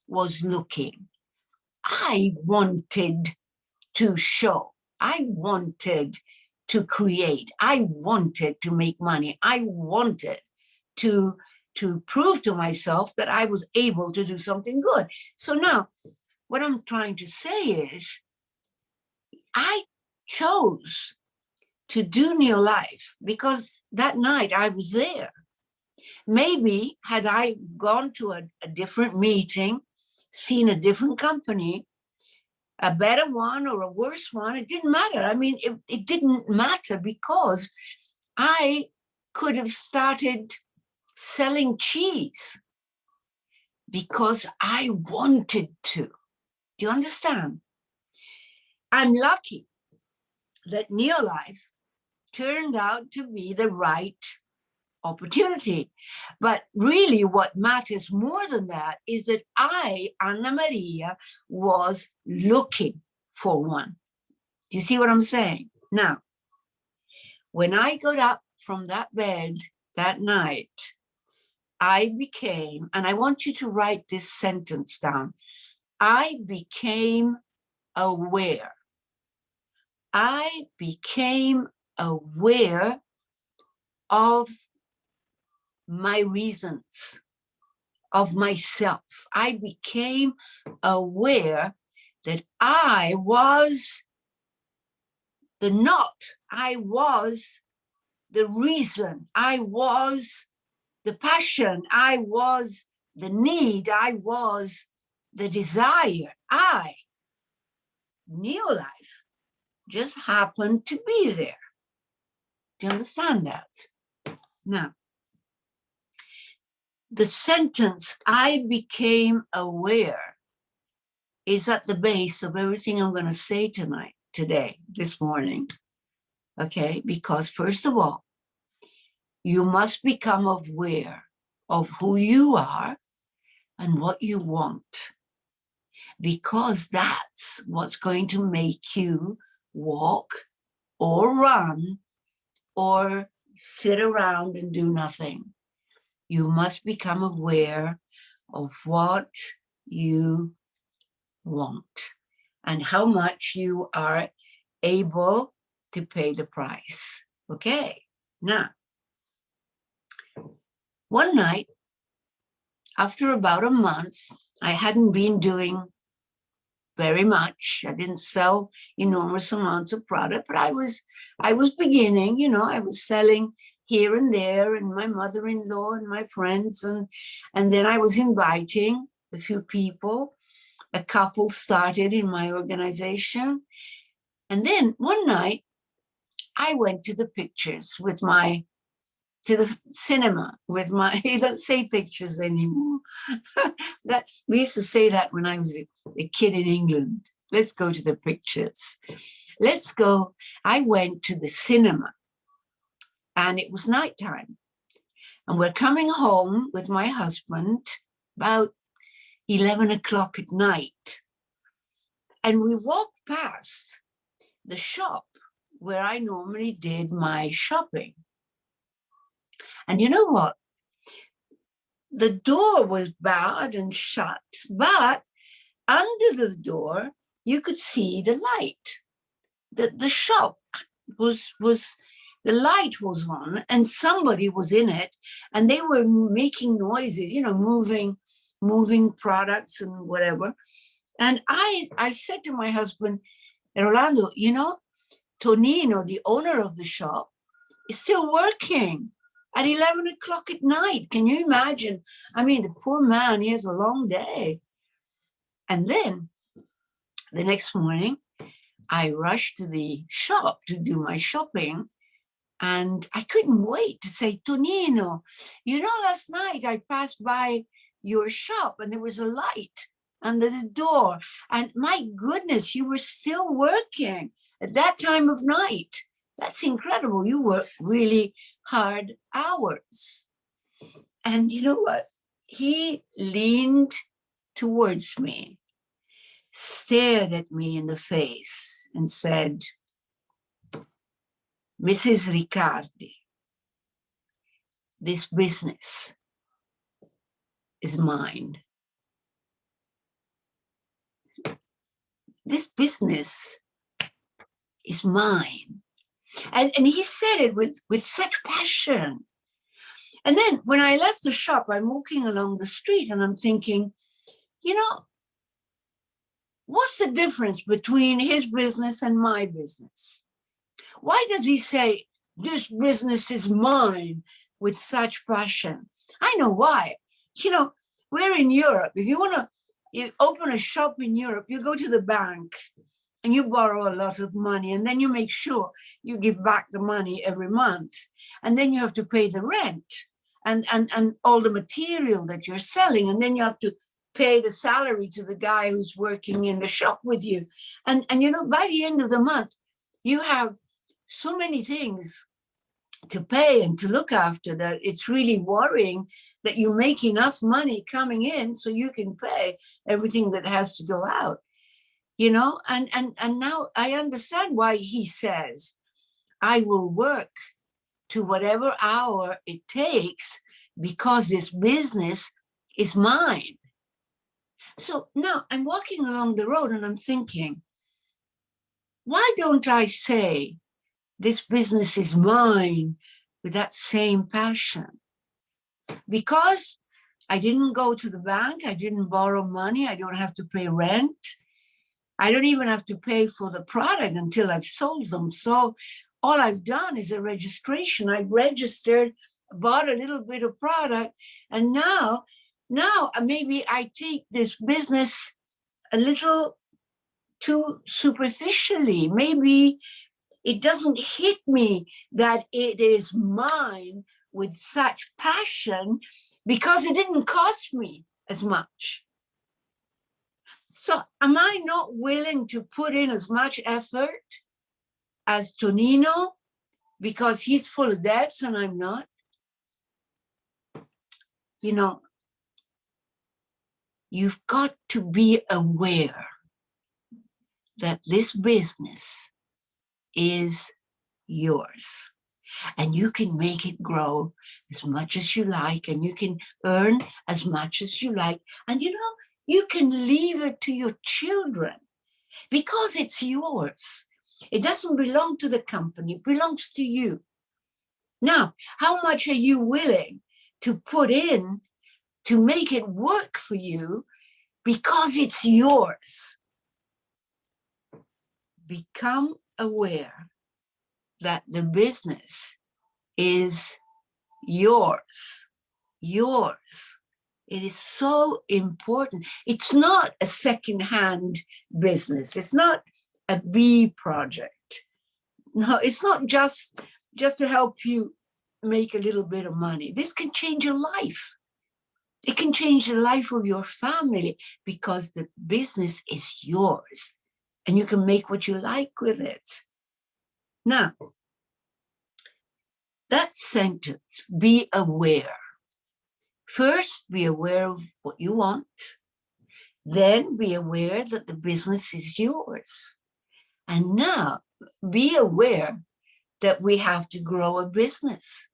was looking. I wanted to show. I wanted to create. I wanted to make money. I wanted to prove to myself that I was able to do something good. So now, what I'm trying to say is, I chose to do New Life because that night I was there. Maybe had I gone to a different meeting, seen a different company, a better one or a worse one, it didn't matter. I mean, it didn't matter because I could have started selling cheese because I wanted to. Do you understand? I'm lucky that Neolife turned out to be the right opportunity. But really what matters more than that is that I, Annamaria, was looking for one. Do you see what I'm saying? Now, when I got up from that bed that night, I became, and I want you to write this sentence down, I became aware. I became aware of my reasons, of myself. I became aware that I was the knot, I was the reason, I was the passion, I was the need, I was the desire. I, Neolife, just happened to be there. Do you understand that? Now, the sentence, I became aware, is at the base of everything I'm going to say tonight, today, this morning. Okay, because first of all, you must become aware of who you are and what you want, because that's what's going to make you walk or run or sit around and do nothing. You must become aware of what you want and how much you are able to pay the price. Okay, now, one night, after about a month, I hadn't been doing very much. I didn't sell enormous amounts of product, but I was beginning, you know, I was selling here and there, and my mother-in-law and my friends, and then I was inviting a few people. A couple started in my organization. And then one night I went to the pictures with to the cinema with my, they don't say pictures anymore. That we used to say that when I was a kid in England. Let's go to the pictures. Let's go. I went to the cinema and it was nighttime. And we're coming home with my husband about 11 o'clock at night. And we walked past the shop where I normally did my shopping. And you know what? The door was barred and shut, but under the door, you could see the light. The shop was, the light was on and somebody was in it and they were making noises, you know, moving products and whatever. And I said to my husband, Rolando, you know, Tonino, the owner of the shop, is still working at 11 o'clock at night. Can you imagine? I mean, the poor man, he has a long day. And then the next morning, I rushed to the shop to do my shopping. And I couldn't wait to say, Tonino, you know, last night I passed by your shop and there was a light under the door. And my goodness, you were still working at that time of night. That's incredible. You work really hard hours. And you know what? He leaned towards me, stared at me in the face and said, Mrs. Riccardi, this business is mine. This business is mine. And he said it with such passion. And then when I left the shop, I'm walking along the street and I'm thinking, you know, what's the difference between his business and my business? Why does he say, this business is mine with such passion? I know why. You know, we're in Europe. If you want to open a shop in Europe, you go to the bank and you borrow a lot of money, and then you make sure you give back the money every month. And then you have to pay the rent and all the material that you're selling. And then you have to pay the salary to the guy who's working in the shop with you. And you know, by the end of the month, you have so many things to pay and to look after that it's really worrying that you make enough money coming in so you can pay everything that has to go out. You know, and now I understand why he says, I will work to whatever hour it takes because this business is mine. So now I'm walking along the road and I'm thinking, why don't I say, this business is mine with that same passion. Because I didn't go to the bank, I didn't borrow money, I don't have to pay rent. I don't even have to pay for the product until I've sold them. So all I've done is a registration. I registered, bought a little bit of product, and now maybe I take this business a little too superficially. Maybe it doesn't hit me that it is mine with such passion because it didn't cost me as much. So am I not willing to put in as much effort as Tonino because he's full of debts and I'm not? You know, you've got to be aware that this business is yours and you can make it grow as much as you like and you can earn as much as you like. And you know, you can leave it to your children because it's yours. It doesn't belong to the company, it belongs to you. Now, how much are you willing to put in to make it work for you because it's yours? Become aware that the business is yours, yours. It is so important. It's not a second-hand business. It's not a B project. No, it's not just to help you make a little bit of money. This can change your life. It can change the life of your family because the business is yours and you can make what you like with it. Now, that sentence, be aware. First, be aware of what you want. Then be aware that the business is yours. And now be aware that we have to grow a business.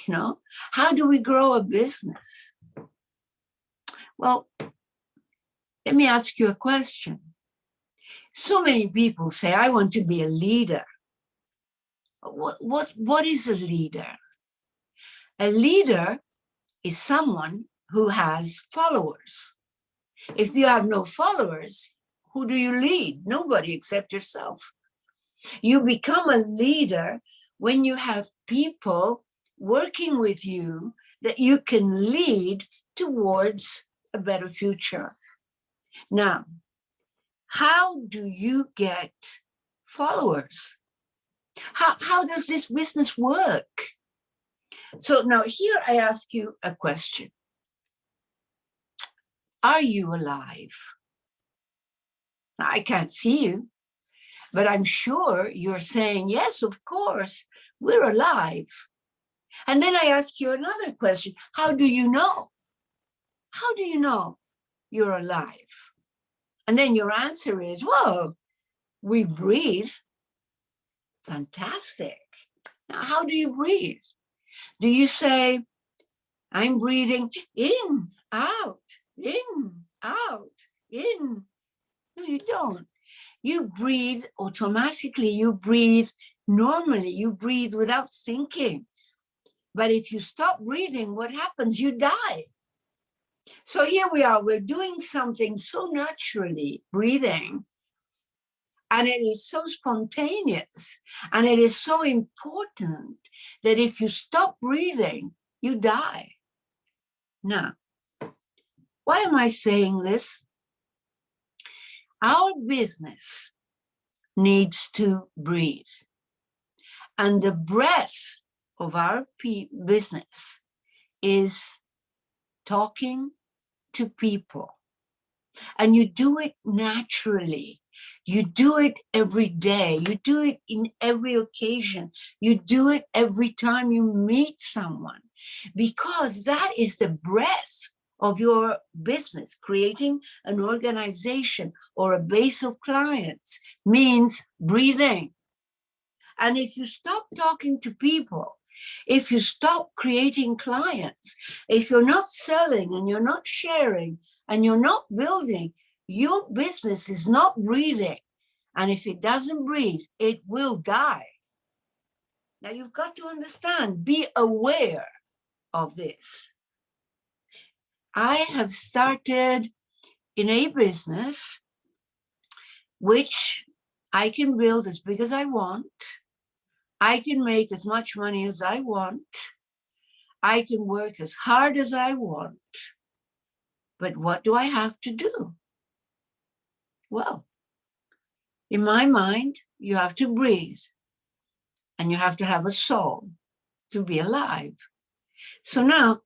You know, how do we grow a business? Well, let me ask you a question. So many people say, I want to be a leader. What is a leader? A leader is someone who has followers. If you have no followers, who do you lead? Nobody except yourself. You become a leader when you have people working with you that you can lead towards a better future. Now, how do you get followers? How does this business work? So now here I ask you a question. Are you alive? Now, I can't see you, but I'm sure you're saying, yes, of course, we're alive. And then I ask you another question. How do you know? How do you know you're alive? And then your answer is, well, we breathe. Fantastic. Now, how do you breathe? Do you say, I'm breathing in, out, in, out, in? No, you don't. You breathe automatically. You breathe normally. You breathe without thinking. But if you stop breathing, what happens? You die. So here we are. We're doing something so naturally, breathing. And it is so spontaneous. And it is so important that if you stop breathing, you die. Now, why am I saying this? Our business needs to breathe. And the breath of our business is talking to people. And you do it naturally. You do it every day. You do it in every occasion. You do it every time you meet someone, because that is the breath of your business. Creating an organization or a base of clients means breathing. And if you stop talking to people, if you stop creating clients, if you're not selling and you're not sharing and you're not building, your business is not breathing. And if it doesn't breathe, it will die. Now you've got to understand, be aware of this. I have started in a business which I can build as big as I want. I can make as much money as I want. I can work as hard as I want. But what do I have to do? Well, in my mind, you have to breathe and you have to have a soul to be alive. So now,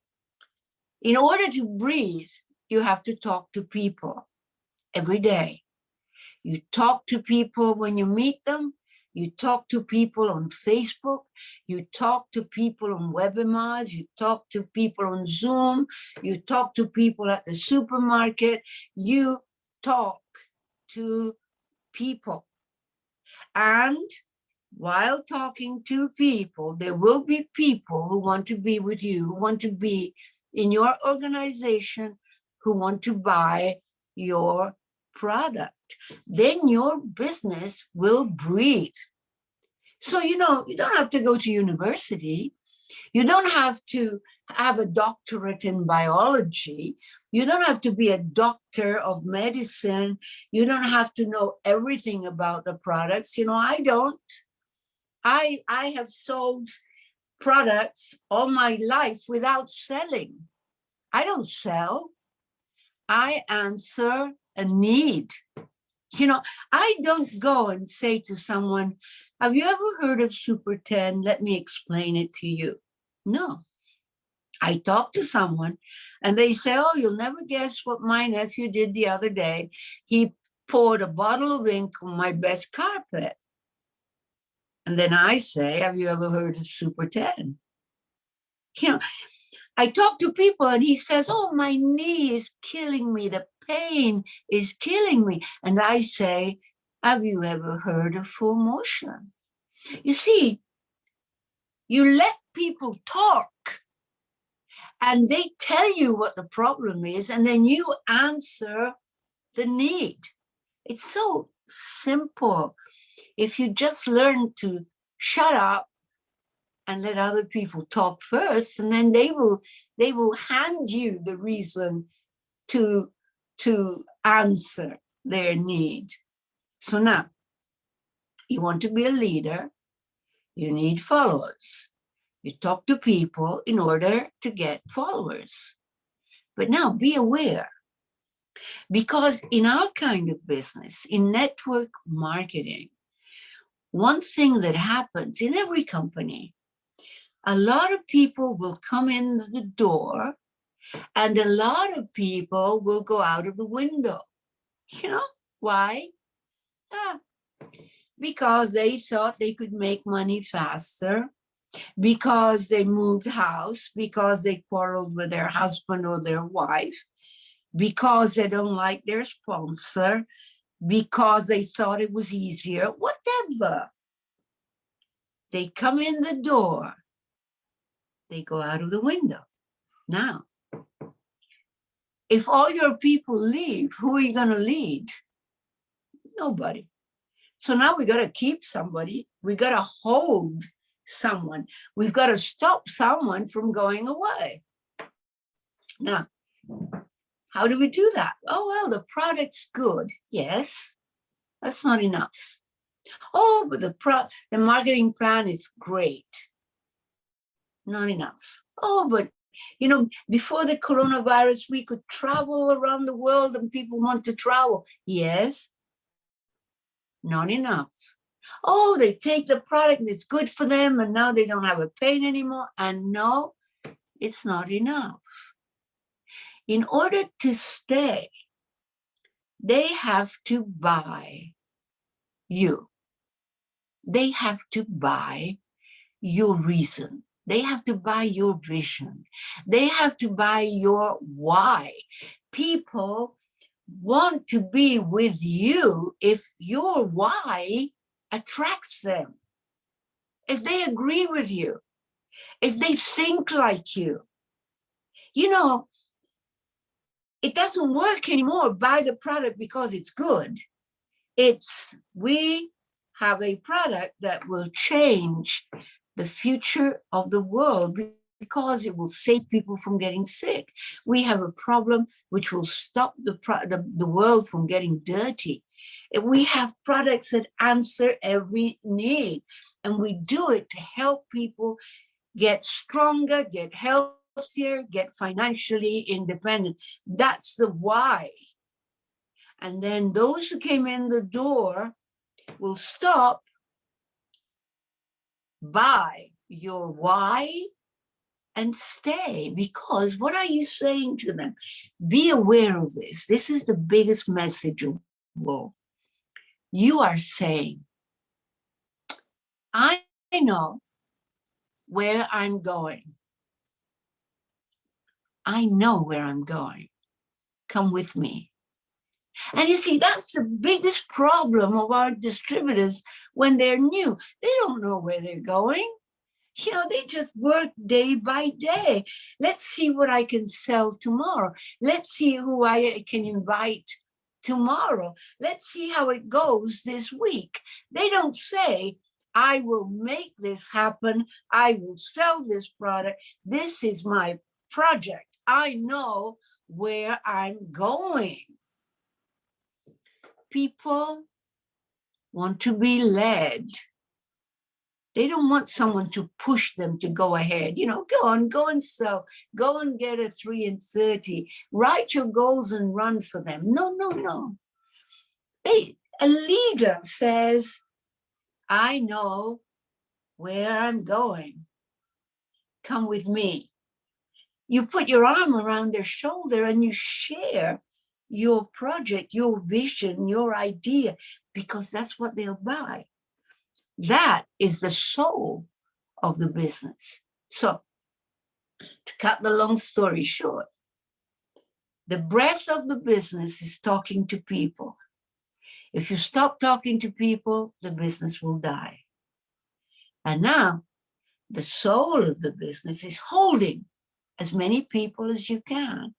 in order to breathe, you have to talk to people every day. You talk to people when you meet them. You talk to people on Facebook. You talk to people on webinars. You talk to people on Zoom. You talk to people at the supermarket. You talk to people. And while talking to people, there will be people who want to be with you, who want to be in your organization, who want to buy your product. Then your business will breathe. So, you know, you don't have to go to university. You don't have to have a doctorate in biology. You don't have to be a doctor of medicine. You don't have to know everything about the products. You know, I don't. I have sold products all my life without selling. I don't sell. I answer a need. You know, I don't go and say to someone, have you ever heard of Super 10? Let me explain it to you. No. I talk to someone and they say, oh, you'll never guess what my nephew did the other day. He poured a bottle of ink on my best carpet. And then I say, have you ever heard of Super 10? You know, I talk to people and he says, oh, my knee is killing me. The pain is killing me. And I say, have you ever heard of full motion? You see, you let people talk and they tell you what the problem is, and then you answer the need. It's so simple. If you just learn to shut up and let other people talk first, and then they will hand you the reason to answer their need. So now, you want to be a leader, you need followers. You talk to people in order to get followers. But now be aware, because in our kind of business, in network marketing, one thing that happens in every company, a lot of people will come in the door and a lot of people will go out of the window. You know, why? Because they thought they could make money faster, because they moved house, because they quarreled with their husband or their wife, because they don't like their sponsor, because they thought it was easier, whatever. They come in the door, they go out of the window. Now, if all your people leave, who are you going to lead? Nobody. So now we got to keep somebody. We got to hold someone. We've got to stop someone from going away. Now, how do we do that? Oh, well, the product's good. Yes, that's not enough. Oh, but the marketing plan is great. Not enough. Oh, but you know, before the coronavirus, we could travel around the world and people want to travel. Yes, not enough. Oh, they take the product and it's good for them and now they don't have a pain anymore. And no, it's not enough. In order to stay, they have to buy you. They have to buy your reason. They have to buy your vision. They have to buy your why. People want to be with you if your why attracts them, if they agree with you, if they think like you. You know, it doesn't work anymore. Buy the product because it's good. It's we have a product that will change the future of the world, because it will save people from getting sick. We have a problem which will stop the world from getting dirty. We have products that answer every need, and we do it to help people get stronger, get healthier, get financially independent. That's the why. And then those who came in the door will stop by your why and stay, because what are you saying to them? Be aware of this. This is the biggest message of all. You are saying, I know where I'm going. I know where I'm going. Come with me. And you see, that's the biggest problem of our distributors when they're new. They don't know where they're going. You know, they just work day by day. Let's see what I can sell tomorrow. Let's see who I can invite tomorrow. Let's see how it goes this week. They don't say, I will make this happen. I will sell this product. This is my project. I know where I'm going. People want to be led. They don't want someone to push them to go ahead. You know, go and sell, go and get a 3 and 30, write your goals and run for them. No. A leader says, I know where I'm going. Come with me. You put your arm around their shoulder and you share your project, your vision, your idea, because that's what they'll buy. That is the soul of the business. So, to cut the long story short, the breath of the business is talking to people. If you stop talking to people, the business will die. And now, the soul of the business is holding as many people as you can.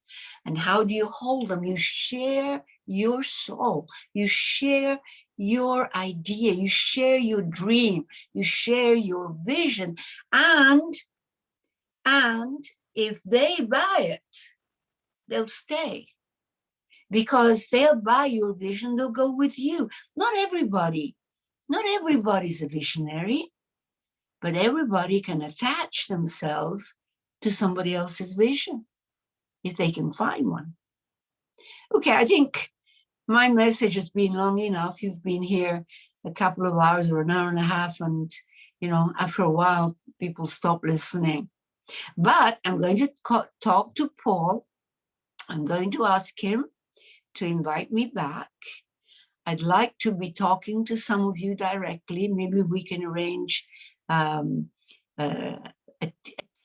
And how do you hold them? You share your soul. You share your idea. You share your dream. You share your vision. And if they buy it, they'll stay. Because they'll buy your vision, they'll go with you. Not everybody's a visionary, but everybody can attach themselves to somebody else's vision if they can find one. Okay, I think my message has been long enough. You've been here a couple of hours or an hour and a half, and you know, after a while, people stop listening. But I'm going to talk to Paul. I'm going to ask him to invite me back. I'd like to be talking to some of you directly. Maybe we can arrange a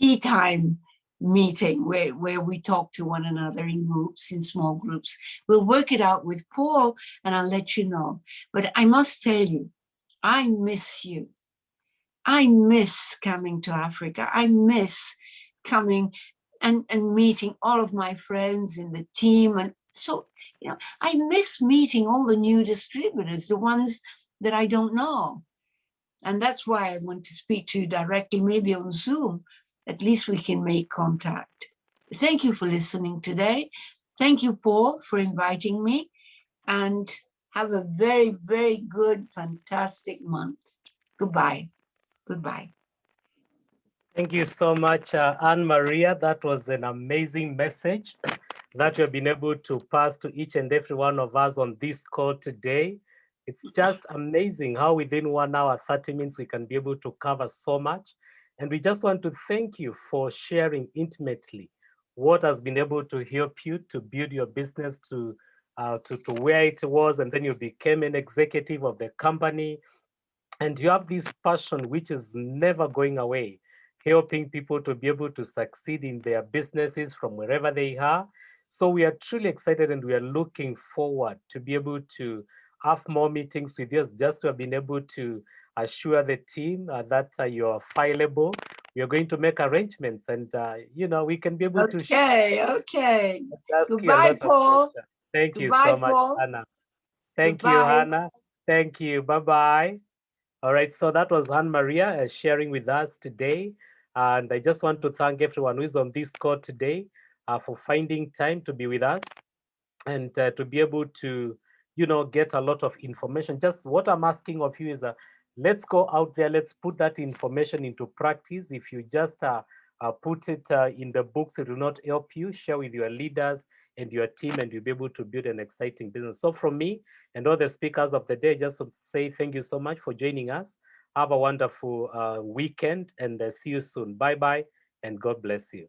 tea time meeting where we talk to one another in groups, in small groups. We'll work it out with Paul and I'll let you know. But I must tell you, I miss you. I miss coming to Africa. I miss coming and meeting all of my friends in the team. And so, you know, I miss meeting all the new distributors, the ones that I don't know. And that's why I want to speak to you directly, maybe on Zoom. At least we can make contact. Thank you for listening today. Thank you, Paul, for inviting me. And have a very, very good, fantastic month. Goodbye. Goodbye. Thank you so much, Annamaria. That was an amazing message that you've been able to pass to each and every one of us on this call today. It's just amazing how within 1 hour, 30 minutes, we can be able to cover so much. And we just want to thank you for sharing intimately what has been able to help you to build your business to where it was, and then you became an executive of the company. And you have this passion which is never going away, helping people to be able to succeed in their businesses from wherever they are. So we are truly excited and we are looking forward to be able to have more meetings with you, just to have been able to assure the team that you're fileable. We are going to make arrangements and, you know, we can be able to Okay. Goodbye, Paul. Thank Goodbye, you so much, Paul. Hannah. Thank you, Goodbye. Hannah. Thank you. Bye-bye. All right, so that was Annamaria sharing with us today. And I just want to thank everyone who is on this call today for finding time to be with us and to be able to, get a lot of information. Just what I'm asking of you is let's go out there, let's put that information into practice. If you just put it in the books, it will not help you. Share with your leaders and your team, and you'll be able to build an exciting business. So from me and all the speakers of the day, just to say thank you so much for joining us. Have a wonderful weekend and see you soon. Bye-bye, and God bless you.